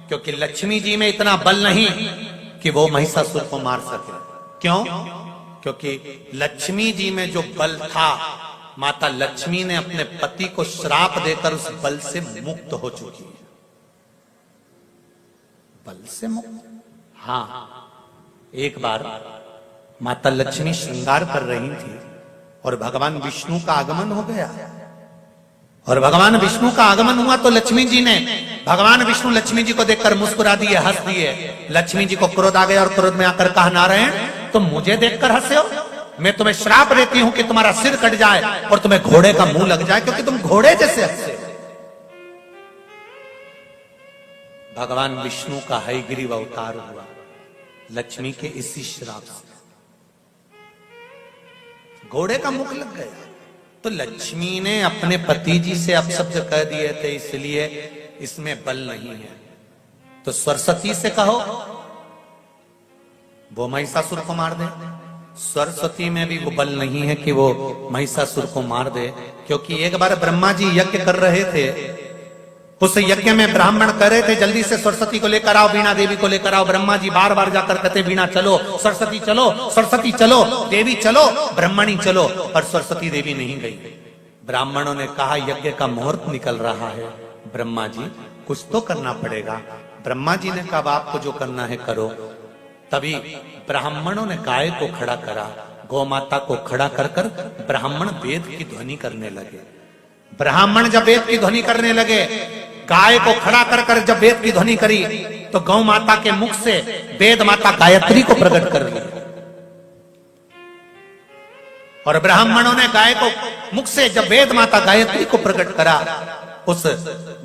A: क्योंकि लक्ष्मी जी में इतना बल नहीं कि वो महिषासुर को मार सके। क्यों? क्योंकि लक्ष्मी जी में जो बल था, माता लक्ष्मी ने अपने पति को श्राप देकर उस बल से मुक्त हो चुकी है। बल से मुक्त? हाँ, एक बार माता लक्ष्मी श्रृंगार कर रही थी और भगवान विष्णु का आगमन हो गया। और भगवान विष्णु का आगमन हुआ तो लक्ष्मी जी ने, भगवान विष्णु लक्ष्मी जी को देखकर मुस्कुरा दिए, हंस दिए। लक्ष्मी जी को क्रोध आ गया और क्रोध में आकर कहा, नारायण तुम मुझे देखकर हंसे हो? मैं तुम्हें श्राप देती हूं कि तुम्हारा सिर कट जाए और तुम्हें घोड़े का मुंह लग जाए, क्योंकि तुम घोड़े जैसे हंसे। भगवान विष्णु का हयग्रीव अवतार हुआ लक्ष्मी के इसी श्राप से, घोड़े का मुख लग गया। तो लक्ष्मी ने अपने पति जी से अपशब्द कह दिए थे, इसलिए इसमें बल नहीं है। तो सरस्वती से कहो वो महिषासुर को मार दे। सरस्वती में भी वो बल नहीं है कि वो महिषासुर को मार दे, क्योंकि एक बार ब्रह्मा जी यज्ञ कर रहे थे, उस यज्ञ में ब्राह्मण कह रहे थे जल्दी से सरस्वती को लेकर आओ, वीणा देवी को लेकर आओ। ब्रह्मा जी बार बार जाकर कहते वीणा चलो, सरस्वती चलो, सरस्वती चलो, देवी चलो, ब्रह्मणी चलो, पर सरस्वती देवी नहीं गई। ब्राह्मणों ने कहा यज्ञ का मुहूर्त निकल रहा है, ब्रह्मा जी कुछ तो करना पड़ेगा। ब्रह्मा जी ने कहा आपको जो करना है करो। तभी ब्राह्मणों ने गाय को खड़ा करा, गौ माता को खड़ा कर कर ब्राह्मण वेद की ध्वनि करने लगे। ब्राह्मण जब वेद की ध्वनि करने लगे, गाय को खड़ा कर कर जब वेद की ध्वनि करी, तो गौ माता के मुख से वेद माता गायत्री को प्रकट कर दी। और ब्राह्मणों ने गाय को मुख से जब वेद माता गायत्री को प्रकट करा, उस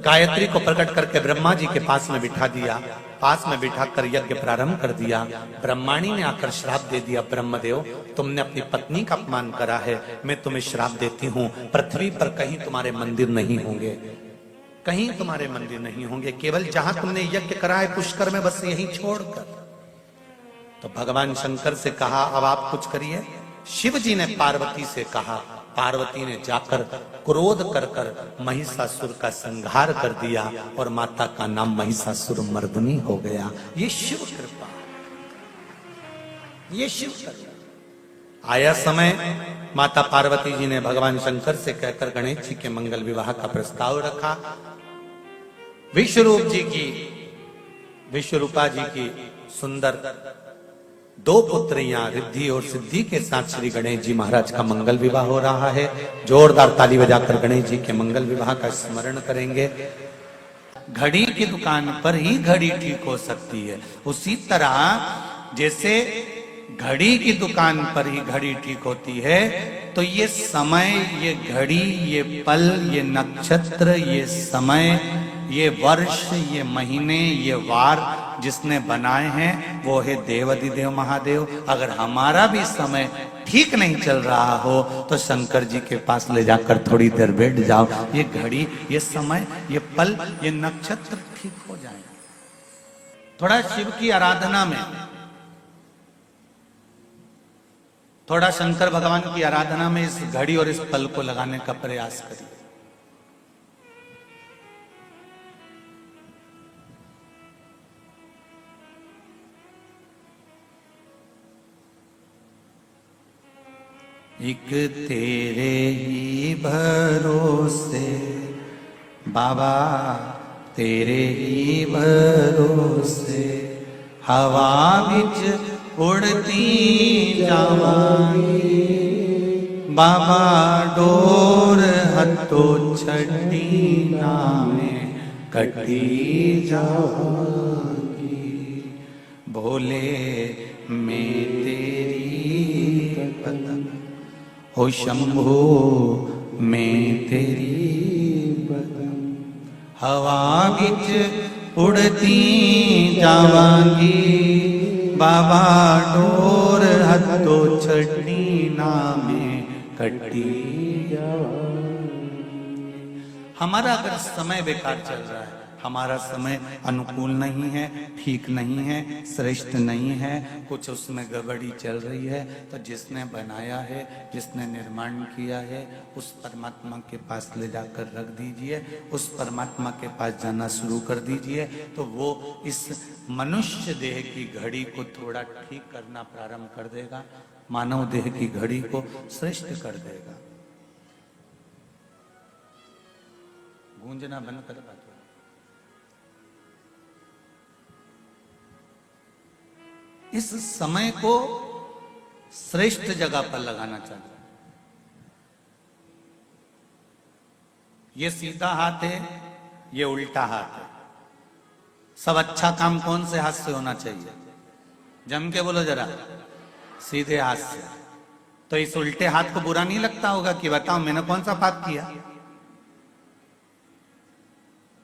A: गायत्री को प्रकट करके ब्रह्मा जी के पास में बिठा दिया। पास में बिठाकर यज्ञ प्रारंभ कर दिया। ब्रह्माणी ने आकर श्राप दे दिया, ब्रह्मदेव तुमने अपनी पत्नी का अपमान करा है, मैं तुम्हें श्राप देती हूं, पृथ्वी पर कहीं तुम्हारे मंदिर नहीं होंगे, कहीं तुम्हारे मंदिर नहीं होंगे, केवल जहां तुमने यज्ञ करा है पुष्कर में, बस यहीं छोड़कर। तो भगवान शंकर से कहा अब आप कुछ करिए। शिव जी ने पार्वती से कहा, पार्वती ने जाकर क्रोध कर कर महिषासुर का संहार कर दिया और माता का नाम महिषासुर मर्दिनी हो गया। ये शिव कृपा, ये शिव कृपा। आया समय माता पार्वती जी ने भगवान शंकर से कहकर गणेश जी के मंगल विवाह का प्रस्ताव रखा। विश्वरूप जी की, विश्वरूपा जी की सुंदर दो पुत्रियां रिद्धि और सिद्धि के साथ श्री गणेश जी महाराज का मंगल विवाह हो रहा है। जोरदार ताली बजाकर गणेश जी के मंगल विवाह का स्मरण करेंगे। घड़ी की दुकान पर ही घड़ी ठीक हो सकती है, उसी तरह जैसे घड़ी की दुकान पर ही घड़ी ठीक होती है, तो ये समय, ये घड़ी, ये पल, ये नक्षत्र, ये समय, ये वर्ष, ये महीने, ये वार जिसने बनाए हैं वो है देवाधिदेव महादेव। अगर हमारा भी समय ठीक नहीं चल रहा हो तो शंकर जी के पास ले जाकर थोड़ी देर बैठ जाओ, ये घड़ी, ये समय, ये पल, ये नक्षत्र ठीक हो जाएगा। थोड़ा शिव की आराधना में, थोड़ा शंकर भगवान की आराधना में इस घड़ी और इस पल को लगाने का प्रयास करिए। एक तेरे ही भरोसे बाबा, तेरे ही भरोसे हवा विच उड़ती जावांगी, बाबा डोर हथो छड़ी नामे कटी जावांगी, भोले मैं तेरी पतंग हो शंभो मैं तेरी
B: पतंग
A: हवा बिच उड़ती जावांगी बाबा डोर हथो छड़ी ना में कटी हमारा अगर समय बेकार चल रहा है, हमारा समय अनुकूल नहीं है, ठीक नहीं है, श्रेष्ठ नहीं है, कुछ उसमें गड़बड़ी चल रही है, तो जिसने बनाया है, जिसने निर्माण किया है, उस परमात्मा के पास ले जाकर रख दीजिए, उस परमात्मा के पास जाना शुरू कर दीजिए, तो वो इस मनुष्य देह की घड़ी को थोड़ा ठीक करना प्रारंभ कर देगा, मानव देह की घड़ी को श्रेष्ठ कर देगा। गूंजना बंद कर बात। इस समय को श्रेष्ठ जगह पर लगाना चाहिए। ये सीधा हाथ है, ये उल्टा हाथ है। सब अच्छा काम कौन से हाथ से होना चाहिए? जम के बोलो जरा, सीधे हाथ से। तो इस उल्टे हाथ को बुरा नहीं लगता होगा कि बताओ मैंने कौन सा पाप किया?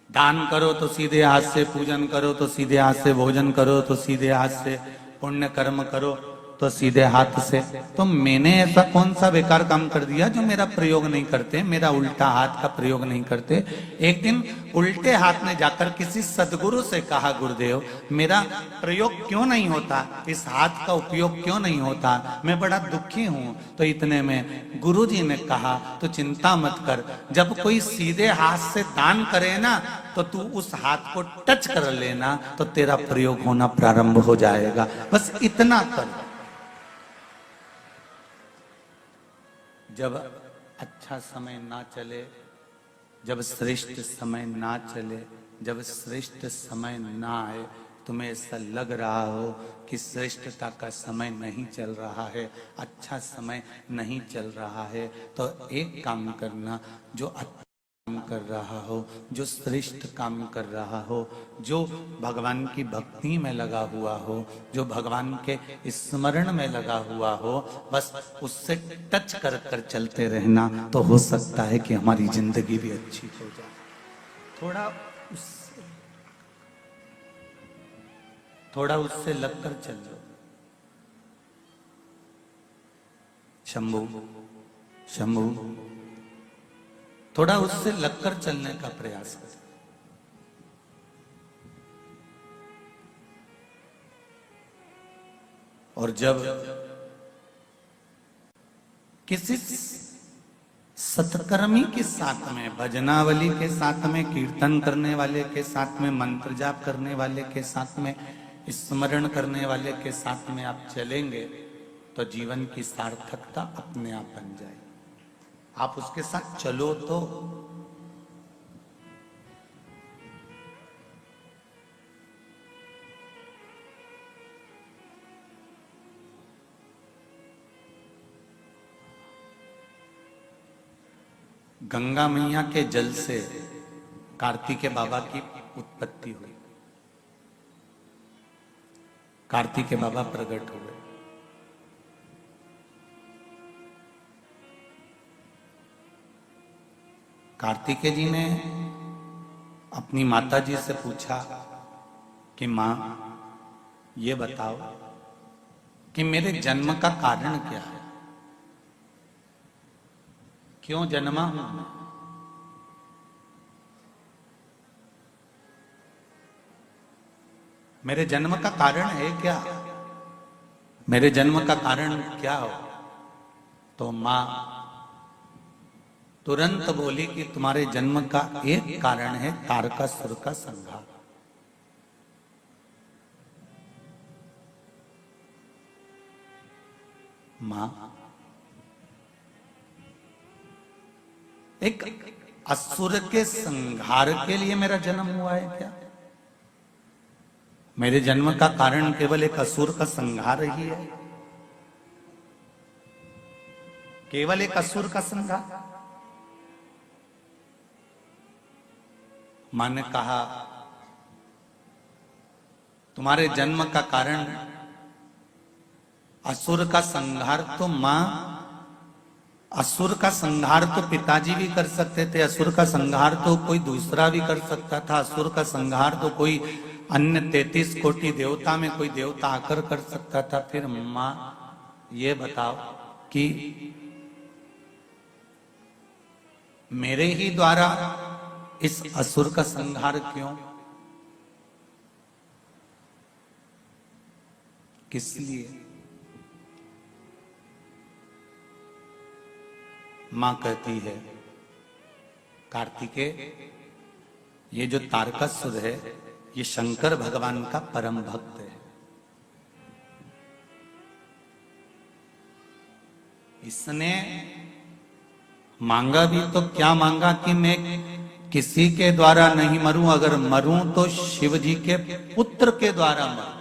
A: दान करो तो सीधे हाथ से, पूजन करो तो सीधे हाथ से, भोजन करो तो सीधे हाथ से, पुण्य कर्म करो तो सीधे हाथ से। तो मैंने ऐसा कौन सा बेकार काम कर दिया जो मेरा प्रयोग नहीं करते, मेरा उल्टा हाथ का प्रयोग नहीं करते? एक दिन उल्टे हाथ ने जाकर किसी सदगुरु से कहा, गुरुदेव मेरा प्रयोग क्यों नहीं होता, इस हाथ का उपयोग क्यों नहीं होता, मैं बड़ा दुखी हूं। तो इतने में गुरुजी ने कहा, तो चिंता मत कर, जब कोई सीधे हाथ से दान करे ना, तो तू उस हाथ को टच कर लेना, तो तेरा प्रयोग होना प्रारंभ हो जाएगा। बस इतना कर। जब अच्छा समय ना चले, जब श्रेष्ठ समय ना चले, जब श्रेष्ठ समय ना आए, तुम्हें ऐसा लग रहा हो कि श्रेष्ठता का समय नहीं चल रहा है, अच्छा समय नहीं चल रहा है, तो एक काम करना, जो अच्छा काम कर रहा हो, जो श्रेष्ठ काम कर रहा हो, जो भगवान की भक्ति में लगा हुआ हो, जो भगवान के स्मरण में लगा हुआ हो, बस उससे टच कर कर चलते रहना, तो हो सकता है कि हमारी जिंदगी भी अच्छी हो जाए। थोड़ा उससे लगकर चलो। शंभू शंभू, थोड़ा उससे लगकर चलने का प्रयास करें। और जब किसी सत्कर्मी के साथ में, भजनावली के साथ में, कीर्तन करने वाले के साथ में, मंत्र जाप करने वाले के साथ में, स्मरण करने वाले के साथ में आप चलेंगे, तो जीवन की सार्थकता अपने आप बन जाएगी। आप उसके साथ चलो तो। गंगा मैया के जल से कार्तिकेय बाबा की उत्पत्ति हुई, कार्तिकेय बाबा प्रकट हुए। कार्तिकेय जी ने अपनी माता जी से पूछा कि मां, ये बताओ कि मेरे जन्म का कारण क्या है, क्यों जन्मा हूं मैं? मेरे जन्म का कारण है क्या? मेरे जन्म का कारण क्या हो? तो मां तुरंत बोली कि तुम्हारे जन्म का एक कारण है तारकासुर का संहार। मां, एक असुर के संहार के लिए मेरा जन्म हुआ है क्या? मेरे जन्म का कारण केवल एक असुर का संहार ही है? केवल एक असुर का संहार? मां ने कहा, तुम्हारे जन्म का कारण असुर का संहार तो मां असुर का संहार तो पिताजी भी कर सकते थे, असुर का संहार तो कोई दूसरा भी कर सकता था, असुर का संहार तो कोई अन्य 33 कोटि देवता में कोई देवता आकर कर सकता था। फिर मां ये बताओ कि मेरे ही द्वारा इस असुर का संहार क्यों, किस लिए? मां कहती है कार्तिकेय, ये जो तारकासुर है ये शंकर भगवान का परम भक्त है। इसने मांगा भी तो क्या मांगा कि मैं किसी के द्वारा नहीं मरूं, अगर मरूं तो शिव जी के पुत्र के द्वारा मरूं।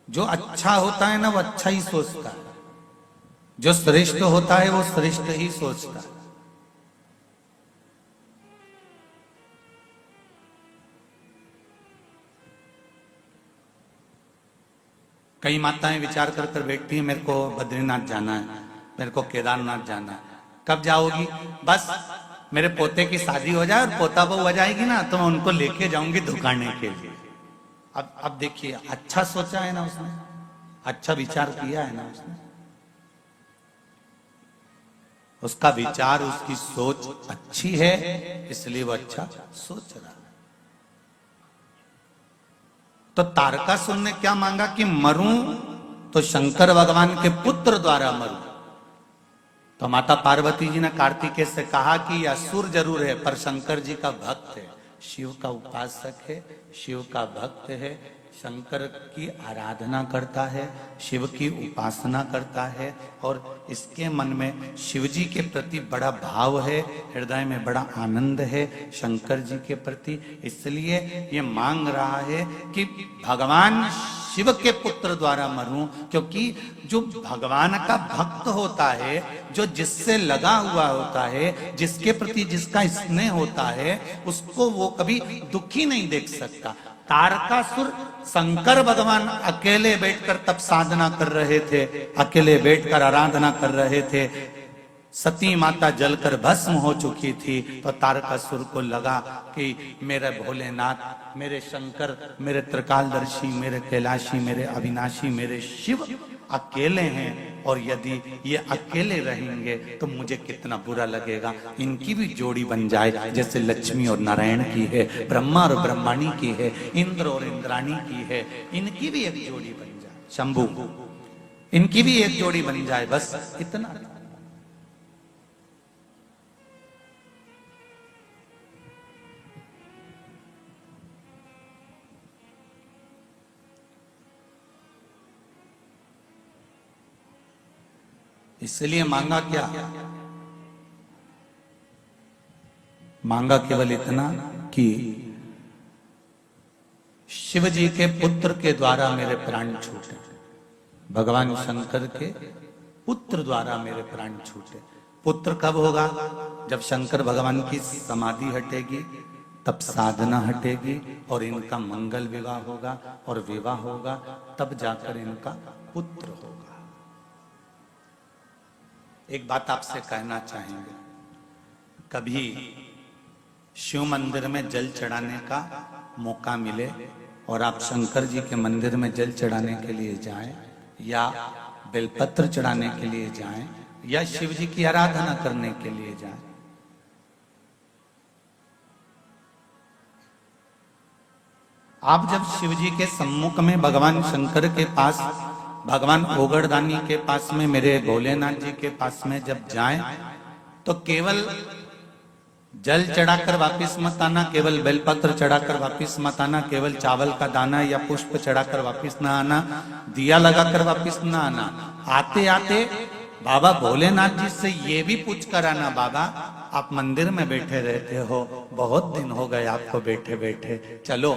A: जो अच्छा होता है ना वो अच्छा ही सोचता है, जो श्रेष्ठ होता है वो श्रेष्ठ ही सोचता है। कई माताएं विचार कर कर बैठती हैं, मेरे को बद्रीनाथ जाना है, मेरे को केदारनाथ जाना है। कब जाओगी? बस मेरे पोते की शादी हो जाए और पोता बहू आ जाएगी ना तो मैं उनको लेके जाऊंगी दुकाने के लिए। अब देखिए, अच्छा सोचा है ना उसने, अच्छा विचार किया है ना उसने, उसका विचार उसकी सोच अच्छी है इसलिए वो अच्छा सोच रहा है। तो तारकासुर ने क्या मांगा कि मरूं तो शंकर भगवान के पुत्र द्वारा मरूं। तो माता पार्वती जी ने कार्तिकेय से कहा कि असुर जरूर है पर शंकर जी का भक्त है, शिव का उपासक है, शिव का भक्त है, शंकर की आराधना करता है, शिव की उपासना करता है और इसके मन में शिव जी के प्रति बड़ा भाव है, हृदय में बड़ा आनंद है शंकर जी के प्रति। इसलिए ये मांग रहा है कि भगवान शिव के पुत्र द्वारा मरूं, क्योंकि जो भगवान का भक्त होता है, जो जिससे लगा हुआ होता है, जिसके प्रति जिसका स्नेह होता है, उसको वो कभी दुखी नहीं देख सकता। तारकासुर शंकर भगवान अकेले बैठकर तब साधना कर रहे थे, अकेले बैठकर आराधना कर रहे थे, सती माता जलकर भस्म हो चुकी थी। तो तारकासुर को लगा कि मेरे भोलेनाथ, मेरे शंकर, मेरे त्रिकालदर्शी, मेरे कैलाशी, मेरे अविनाशी, मेरे शिव अकेले हैं और यदि ये अकेले रहेंगे तो मुझे कितना बुरा लगेगा। इनकी भी जोड़ी बन जाए, जैसे लक्ष्मी और नारायण की है, ब्रह्मा और ब्रह्माणी की है, इंद्र और इंद्राणी की है, इनकी भी एक जोड़ी बन जाए, शंभु, इनकी भी एक जोड़ी बन जाए, बस इतना। इसलिए मांगा क्या? मांगा केवल इतना कि शिव जी के पुत्र के द्वारा मेरे प्राण छूटे, भगवान शंकर के पुत्र द्वारा मेरे प्राण छूटे। पुत्र कब होगा? जब शंकर भगवान की समाधि हटेगी, तब साधना हटेगी और इनका मंगल विवाह होगा, और विवाह होगा तब जाकर इनका पुत्र होगा। एक बात आपसे कहना चाहेंगे, कभी शिव मंदिर में जल चढ़ाने का मौका मिले और आप शंकर जी के मंदिर में जल चढ़ाने के लिए जाएं, या बेलपत्र चढ़ाने के लिए जाएं, या शिव जी की आराधना करने के लिए जाएं, आप जब शिव जी के सम्मुख में भगवान शंकर के पास, भगवान ओगड़दानी के पास में, मेरे भोलेनाथ जी के पास में जब जाएं तो केवल जल चढ़ाकर वापिस मत आना, केवल बेलपत्र चढ़ाकर वापिस मत आना, केवल चावल का दाना या पुष्प चढ़ाकर वापिस ना आना, दिया लगाकर वापिस ना आना। आते आते बाबा भोलेनाथ जी से ये भी पूछ कर आना, बाबा आप मंदिर में बैठे रहते हो, बहुत दिन हो गए आपको बैठे बैठे, चलो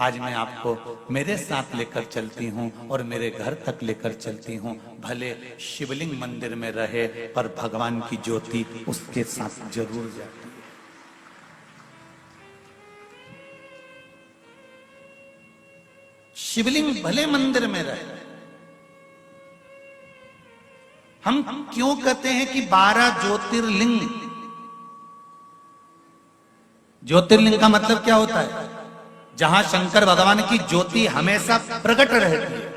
A: आज मैं आपको मेरे साथ लेकर चलती हूँ और मेरे घर तक लेकर चलती हूँ। भले शिवलिंग मंदिर में रहे पर भगवान की ज्योति उसके साथ जरूर जाती है। शिवलिंग भले मंदिर में रहे। हम क्यों कहते हैं कि 12 ज्योतिर्लिंग? ज्योतिर्लिंग का मतलब क्या होता है? जहां शंकर भगवान की ज्योति हमेशा प्रकट रहती है।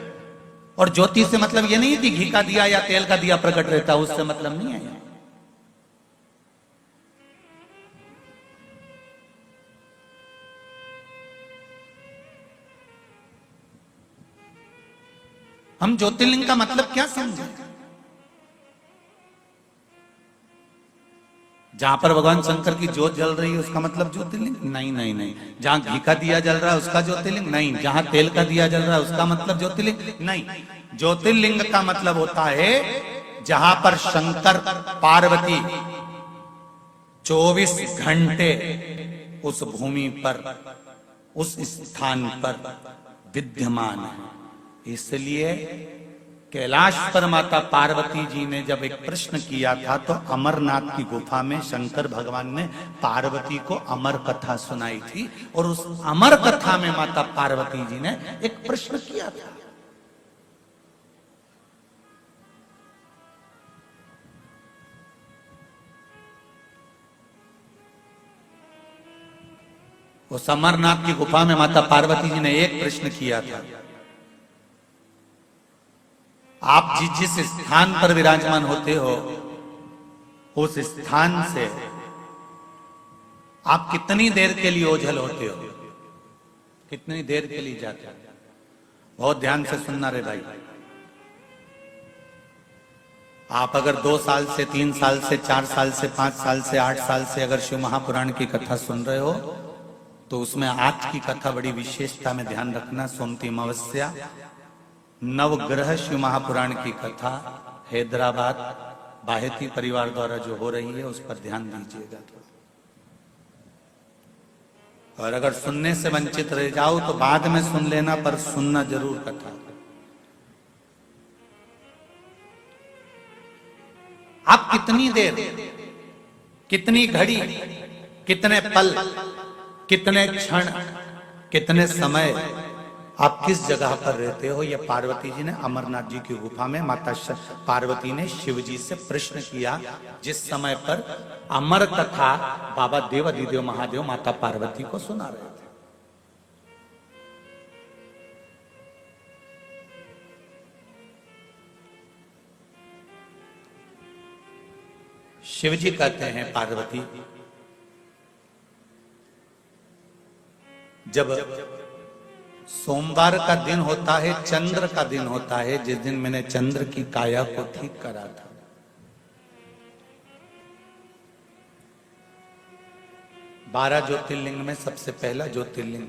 A: और ज्योति से मतलब ये नहीं कि घी का दिया या तेल का दिया प्रकट रहता, उससे मतलब नहीं है। हम ज्योतिर्लिंग का मतलब क्या समझे? जहां पर भगवान शंकर की ज्योत जल रही है उसका मतलब ज्योतिर्लिंग? नहीं नहीं नहीं। जहां घी का दिया जल रहा है उसका ज्योतिर्लिंग? नहीं। जहां तेल का दिया जल रहा है उसका मतलब ज्योतिर्लिंग? नहीं। ज्योतिर्लिंग का मतलब होता है जहां पर शंकर पार्वती 24 घंटे उस भूमि पर, उस स्थान पर विद्यमान है। इसलिए कैलाश पर माता पार्वती जी ने जब एक प्रश्न किया था तो अमरनाथ की गुफा में शंकर भगवान ने पार्वती को अमर कथा सुनाई थी, और उस अमर कथा में माता पार्वती जी ने एक प्रश्न किया था। उस अमरनाथ की गुफा में माता पार्वती जी ने एक प्रश्न किया था, आप जिस स्थान पर विराजमान होते हो उस स्थान से आप कितनी देर के लिए ओझल होते हो, कितनी देर के लिए जाते हो? बहुत ध्यान से सुनना रे भाई। आप अगर 2 साल से 3 साल से 4 साल से 5 साल से 8 साल से अगर शिव महापुराण की कथा सुन रहे हो तो उसमें आज की कथा बड़ी विशेषता में ध्यान रखना। सोमती अमावस्या नवग्रह शिव महापुराण की कथा हैदराबाद बाहेती परिवार द्वारा जो हो रही है उस पर ध्यान दीजिएगा। और अगर सुनने से वंचित रह जाओ तो बाद में सुन लेना, पर सुनना जरूर कथा। आप कितनी देर, कितनी घड़ी, कितने पल, कितने क्षण, कितने समय आप किस जगह पर रहते हो, यह पार्वती जी ने अमरनाथ जी की गुफा में माता पार्वती ने शिव जी से प्रश्न किया, जिस समय पर अमर कथा बाबा देवाधिदेव महादेव माता पार्वती को सुना रहे थे। शिव जी कहते हैं पार्वती, जब सोमवार का दिन होता है, चंद्र का दिन होता है, जिस दिन मैंने चंद्र की काया को ठीक करा था, 12 ज्योतिर्लिंग में सबसे पहला ज्योतिर्लिंग,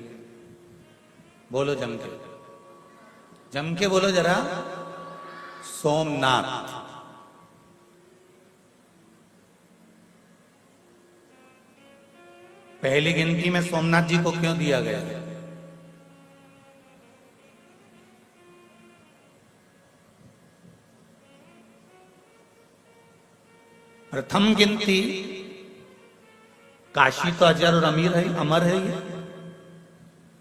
A: बोलो जम के, जम के बोलो जरा, सोमनाथ। पहली गिनती में सोमनाथ जी को क्यों दिया गया? प्रथम गिनती काशी तो अजर और अमीर है, अमर है। ये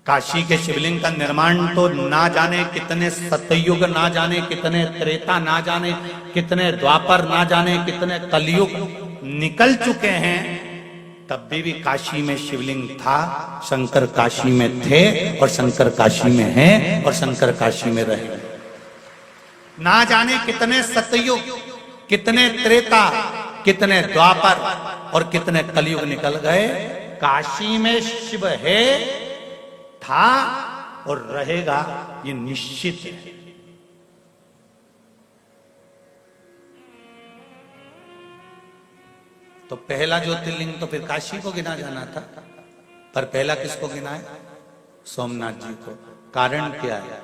A: काशी के शिवलिंग का निर्माण तो ना जाने कितने सतयुग, ना जाने कितने त्रेता, ना जाने कितने द्वापर, ना जाने कितने कलयुग निकल चुके हैं, तब भी काशी में शिवलिंग था। शंकर काशी में थे और शंकर काशी में हैं और शंकर काशी में रहे। ना जाने कितने सतयुग, कितने त्रेता, कितने द्वापर और कितने कलयुग निकल गए, काशी में शिव है, था और रहेगा, ये निश्चित है। तो पहला ज्योतिर्लिंग तो फिर काशी को गिना जाना था, पर पहला किसको गिना है? सोमनाथ जी को। कारण क्या है?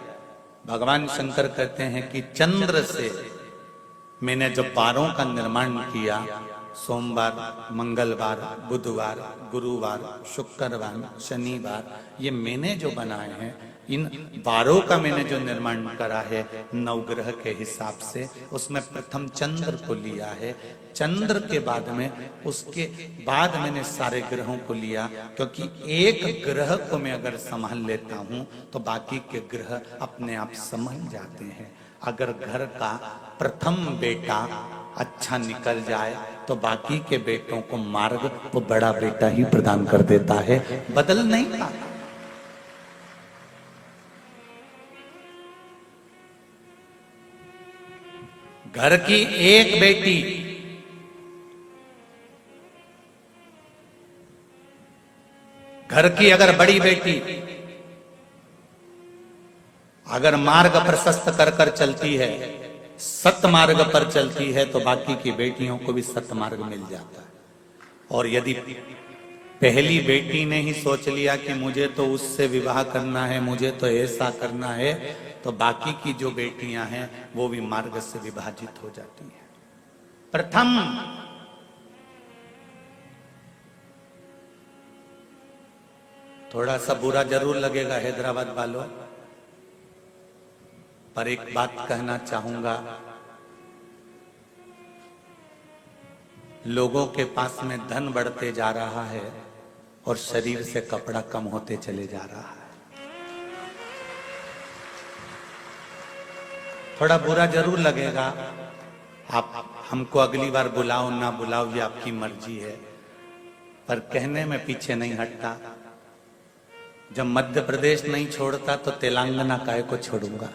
A: भगवान शंकर कहते हैं कि चंद्र से मैंने जब 12 का निर्माण किया, सोमवार, मंगलवार, बुधवार, गुरुवार, शुक्रवार, शनिवार, ये मैंने जो बनाए हैं, इन 12 का मैंने जो निर्माण करा है नवग्रह के हिसाब से, उसमें प्रथम चंद्र को लिया है, चंद्र के बाद में उसके बाद मैंने सारे ग्रहों को लिया, क्योंकि एक ग्रह को मैं अगर संभाल लेता हूं तो बाकी के ग्रह अपने आप संभल जाते हैं। अगर घर का प्रथम बेटा अच्छा निकल जाए तो बाकी के बेटों को मार्ग वो बड़ा बेटा ही प्रदान कर देता है, बदल नहीं पाता। घर की एक बेटी घर की अगर बड़ी बेटी अगर मार्ग प्रशस्त कर कर चलती है, सतमार्ग पर चलती है, तो बाकी की बेटियों को भी सतमार्ग मिल जाता है। और यदि पहली बेटी ने ही सोच लिया कि मुझे तो उससे विवाह करना है, मुझे तो ऐसा करना है, तो बाकी की जो बेटियां हैं वो भी मार्ग से विभाजित हो जाती हैं। प्रथम थोड़ा सा बुरा जरूर लगेगा हैदराबाद वालों, पर एक बात कहना चाहूंगा, लोगों के पास में धन बढ़ते जा रहा है और शरीर से कपड़ा कम होते चले जा रहा है। थोड़ा बुरा जरूर लगेगा, आप हमको अगली बार बुलाओ ना बुलाओ ये आपकी मर्जी है, पर कहने में पीछे नहीं हटता। जब मध्य प्रदेश नहीं छोड़ता तो तेलंगाना काहे को छोड़ूंगा।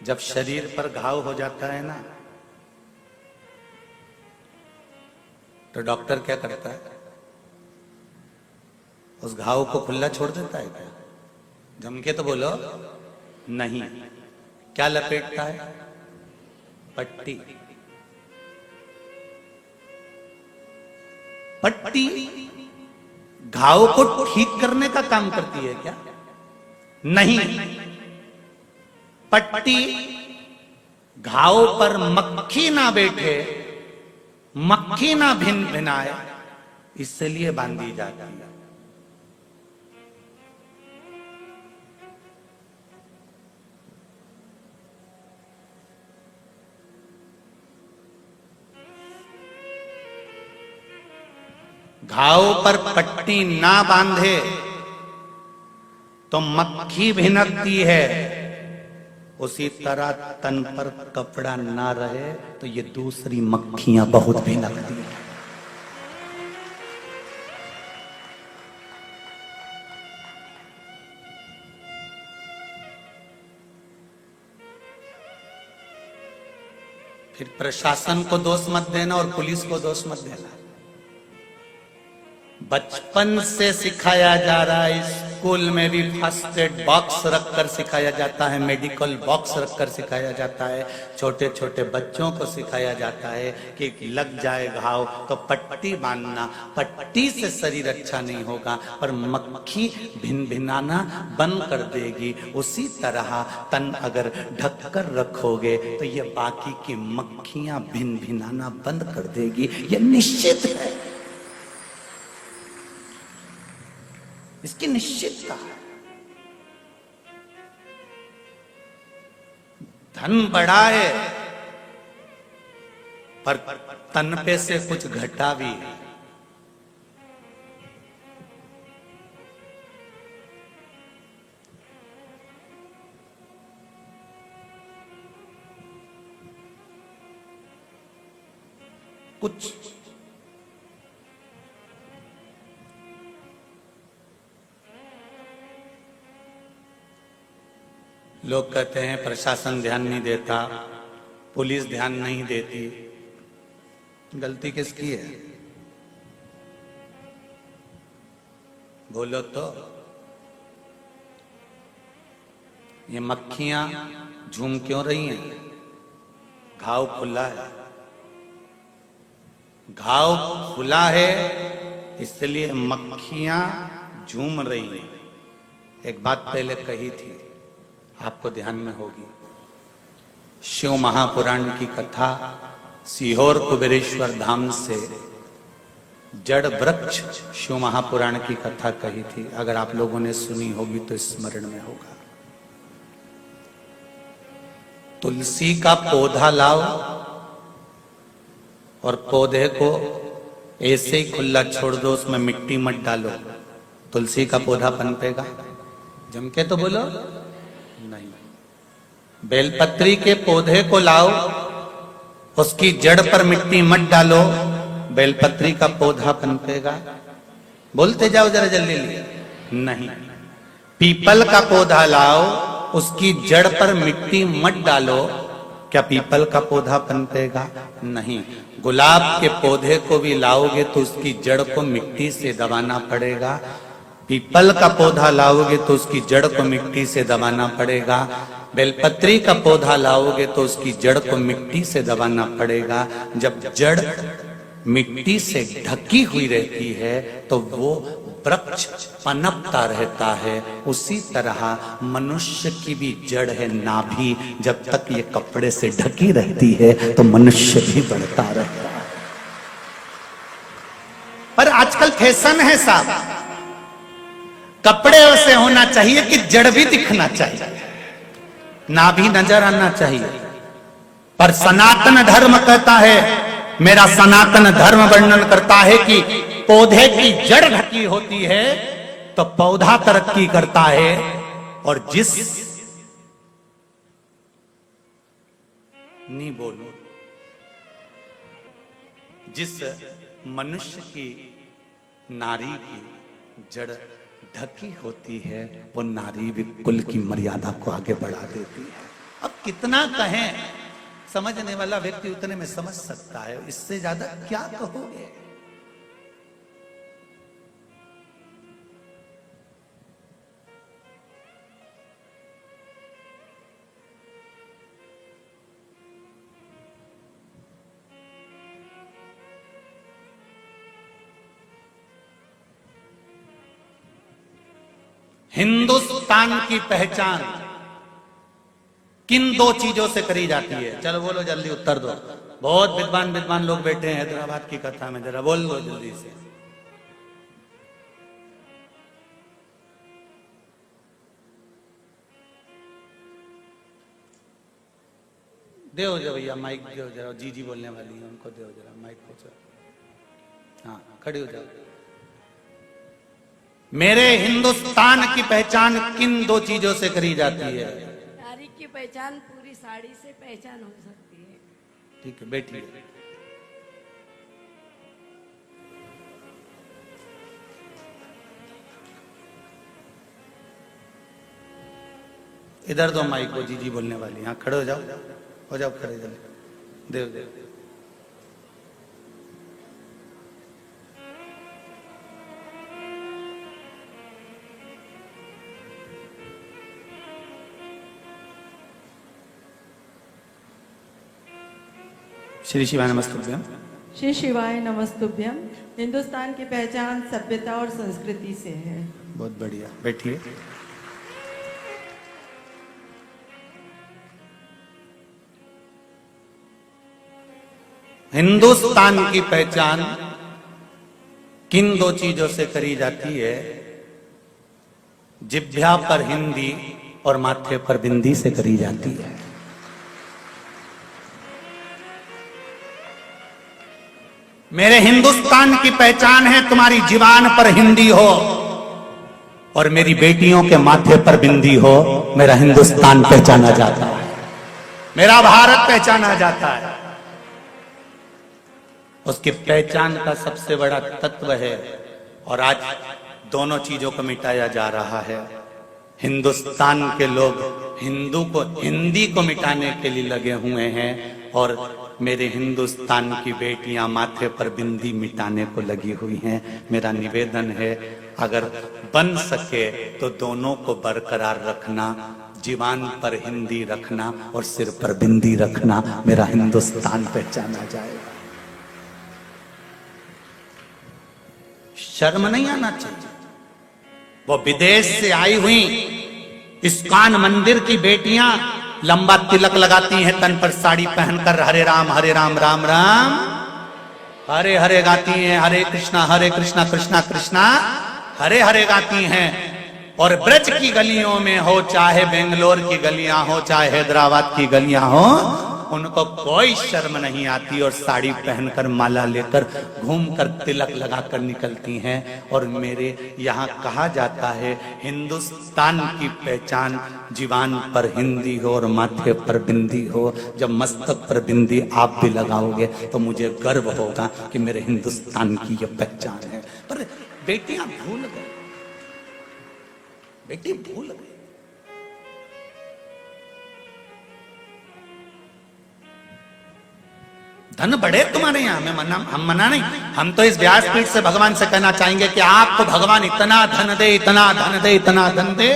A: जब शरीर पर घाव हो जाता है ना, तो डॉक्टर क्या करता है? उस घाव को खुला छोड़ देता है क्या? जम के तो बोलो नहीं। क्या लपेटता है? पट्टी। पट्टी घाव को ठीक करने का काम करती है क्या? नहीं। पट्टी घाव पर मक्खी ना बैठे, मक्खी ना भिन भिनाए, इसलिए बांधी जाती है। घाव पर पट्टी ना बांधे तो मक्खी भिनकती है, उसी तरह तन पर कपड़ा ना रहे तो ये दूसरी मक्खियां बहुत भिनकती हैं। फिर प्रशासन को दोष मत देना और पुलिस को दोष मत देना। बचपन से सिखाया जा रहा है, स्कूल में भी फर्स्ट एड बॉक्स रखकर सिखाया जाता है, मेडिकल बॉक्स रखकर सिखाया जाता है, छोटे छोटे बच्चों को सिखाया जाता है कि लग जाए घाव तो पट्टी बांधना, पट्टी से शरीर अच्छा नहीं होगा पर मक्खी भिन भिनाना बंद कर देगी। उसी तरह तन अगर ढककर रखोगे तो ये बाकी की मक्खियां भिन भिनाना बंद कर देगी, ये निश्चित है, इसकी निश्चितता है। धन बढ़ा है पर तन पे से कुछ घटा भी है। कुछ लोग कहते हैं प्रशासन ध्यान नहीं देता, पुलिस ध्यान नहीं देती। गलती किसकी है? बोलो तो। ये मक्खियां झूम क्यों रही हैं? घाव खुला है, घाव खुला है इसलिए मक्खियां झूम रही हैं। एक बात पहले कही थी, आपको ध्यान में होगी। शिव महापुराण की कथा सीहोर कुबेरेश्वर धाम से जड़ वृक्ष शिव महापुराण की कथा कही थी। अगर आप लोगों ने सुनी होगी तो स्मरण में होगा। तुलसी का पौधा लाओ और पौधे को ऐसे ही खुला छोड़ दो, उसमें मिट्टी मत डालो, तुलसी का पौधा पनपेगा? जम के तो बोलो नहीं। बेलपत्री के पौधे को लाओ, उसकी जड़ पर मिट्टी मत डालो, बेलपत्री का पौधा पनपेगा? बोलते जाओ जरा जल्दी नहीं। पीपल का पौधा लाओ, उसकी जड़ पर मिट्टी मत डालो, क्या पीपल का पौधा पनपेगा? नहीं। गुलाब के पौधे को भी लाओगे तो उसकी जड़ को मिट्टी से दबाना पड़ेगा। पीपल का पौधा लाओगे तो उसकी जड़ को मिट्टी से दबाना पड़ेगा। बेलपत्री का पौधा लाओगे तो उसकी जड़ को मिट्टी से दबाना पड़ेगा। जब जड़ मिट्टी से ढकी हुई रहती है तो वो वृक्ष पनपता रहता है। उसी तरह मनुष्य की भी जड़ है नाभि, जब तक ये कपड़े से ढकी रहती है तो मनुष्य भी बढ़ता रहता है। पर आजकल फैशन है साहब, कपड़े वैसे होना चाहिए कि जड़ भी दिखना चाहिए, नाभि नजर आना चाहिए। पर सनातन धर्म कहता है, मेरा सनातन धर्म वर्णन करता है कि पौधे की जड़ ढकी होती है तो पौधा तरक्की करता है। और जिस मनुष्य की नारी की जड़ ढकी होती है वो नारी भी कुल की मर्यादा को आगे बढ़ा देती है। अब कितना कहें, समझने वाला व्यक्ति उतने में समझ सकता है, इससे ज्यादा क्या कहोगे। हिंदुस्तान की पहचान किन दो चीजों से करी जाती है? चलो बोलो जल्दी उत्तर दो। बहुत विद्वान लोग बैठे हैं हैदराबाद की कथा में, जरा बोल दो जल्दी से। दो जो भैया माइक दो जरा, जी बोलने वाली है उनको दो जरा माइक को। हाँ खड़ी हो जाओ। मेरे हिंदुस्तान की पहचान किन दो चीजों से करी जाती है?
D: नारी की पहचान पूरी साड़ी से पहचान हो सकती है।
A: ठीक है बैठिए। इधर दो माइक को, जी बोलने वाली। हाँ खड़े हो जाओ, हो जाओ खड़े जल्दी। देव श्री शिवाय नमस्तुभ्यम।
E: श्री शिवाय नमस्तुभ्यम। हिंदुस्तान की पहचान सभ्यता और संस्कृति से है।
A: बहुत बढ़िया, बैठिए। हिंदुस्तान की पहचान किन दो चीजों से करी जाती है? जिह्वा पर हिंदी और माथे पर बिंदी से करी जाती है। मेरे हिंदुस्तान की पहचान है तुम्हारी जीवान पर हिंदी हो और मेरी बेटियों के माथे पर बिंदी हो। मेरा हिंदुस्तान पहचाना जाता है, मेरा भारत पहचाना जाता है। उसकी पहचान का सबसे बड़ा तत्व है और आज दोनों चीजों को मिटाया जा रहा है। हिंदुस्तान के लोग हिंदी को मिटाने के लिए लगे हुए हैं और मेरे हिंदुस्तान की बेटियां माथे पर बिंदी मिटाने को लगी हुई हैं। मेरा निवेदन है, अगर बन सके तो दोनों को बरकरार रखना, जीवान पर हिंदी रखना और सिर पर बिंदी रखना। मेरा हिंदुस्तान पहचाना जाएगा। शर्म नहीं आना चाहिए। वो विदेश से आई हुई इस्कॉन मंदिर की बेटियां लंबा तिलक लगाती हैं तन पर साड़ी पहनकर, हरे राम राम राम हरे हरे गाती हैं, हरे कृष्णा कृष्णा कृष्णा हरे हरे गाती हैं। और ब्रज की गलियों में हो, चाहे बेंगलोर की गलियां हो, चाहे हैदराबाद की गलियां हो, उनको कोई शर्म नहीं आती और साड़ी पहनकर माला लेकर घूमकर तिलक लगाकर निकलती हैं। और मेरे यहाँ कहा जाता है हिंदुस्तान की पहचान जीवान पर हिंदी हो और माथे पर बिंदी हो। जब मस्तक पर बिंदी आप भी लगाओगे तो मुझे गर्व होगा कि मेरे हिंदुस्तान की यह पहचान है। पर बेटियां भूल गई, बेटी भूल गई। धन बढ़े तुम्हारे यहाँ, हम मना नहीं। हम तो इस व्यासपीठ से भगवान से कहना चाहेंगे कि आपको भगवान इतना धन दे, इतना धन दे, इतना धन दे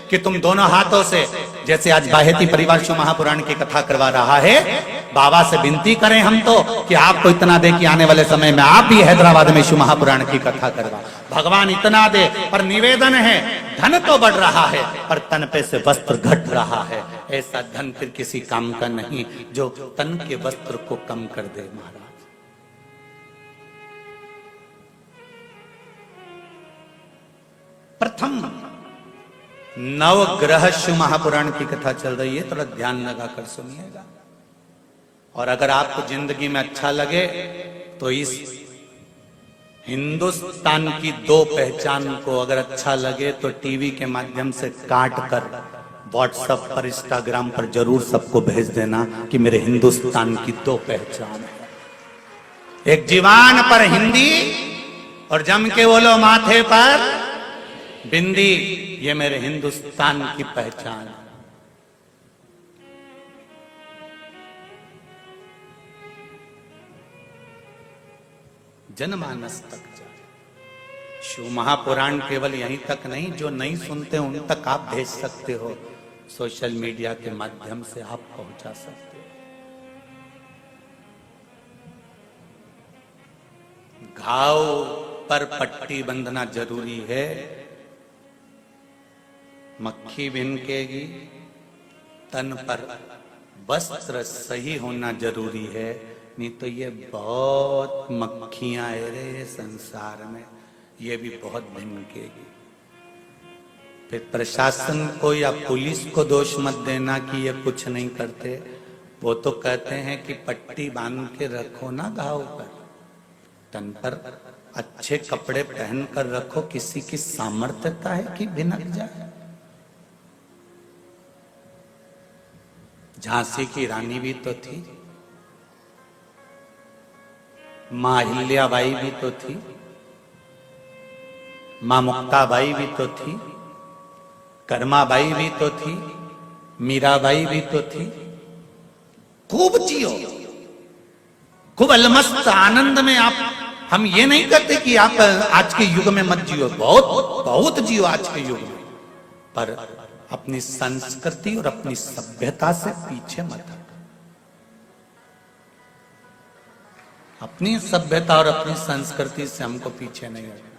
A: कि तुम दोनों हाथों से, जैसे आज बाहेती परिवार शिव महापुराण की कथा करवा रहा है, बाबा से विनती करें हम तो कि आपको इतना दे कि आने वाले समय में आप भी हैदराबाद में शिव महापुराण की कथा करवा। भगवान इतना दे, पर निवेदन है धन तो बढ़ रहा है पर तन पे से वस्त्र घट रहा है। ऐसा धन फिर किसी काम का नहीं जो तन के वस्त्र को कम कर दे। महाराज प्रथम नवग्रह शिव महापुराण की कथा चल रही है, थोड़ा ध्यान लगाकर सुनिएगा। और अगर आपको जिंदगी में अच्छा लगे तो इस हिंदुस्तान की दो पहचान को अगर अच्छा लगे तो टीवी के माध्यम से काट कर व्हाट्सएप पर, इंस्टाग्राम पर जरूर सबको भेज देना कि मेरे हिंदुस्तान की दो पहचान है। एक जीवान पर हिंदी और जम के बोलो माथे पर बिंदी, ये मेरे हिंदुस्तान की पहचान है। जनमानस तक जाए। शिव महापुराण केवल यहीं तक नहीं, जो नहीं सुनते उन तक आप भेज सकते हो, सोशल मीडिया के माध्यम से आप पहुंचा सकते हो। घाव पर पट्टी बंधना जरूरी है, मक्खी भिनकेगी, तन पर वस्त्र सही होना जरूरी है, नहीं तो ये बहुत मक्खियां है रे संसार में, ये भी बहुत भिनकेगी। फिर प्रशासन को या पुलिस को दोष मत देना कि ये कुछ नहीं करते। वो तो कहते हैं कि पट्टी बांध के रखो ना घाव पर, तन पर अच्छे कपड़े पहन कर रखो। किसी की सामर्थ्यता है कि भिनक जाए। झांसी की रानी भी तो थी, मां अहिल्याबाई भी तो थी, मां मुक्ताबाई भी तो थी, कर्माबाई भी तो थी, मीराबाई भी तो थी। खूब जियो, खूब अलमस्त आनंद में आप। हम ये नहीं कहते कि आप आज के युग में मत जियो, बहुत बहुत जियो आज के युग में, पर अपनी संस्कृति और अपनी सभ्यता से पीछे मत हटो। अपनी सभ्यता और अपनी संस्कृति से हमको पीछे नहीं हटना।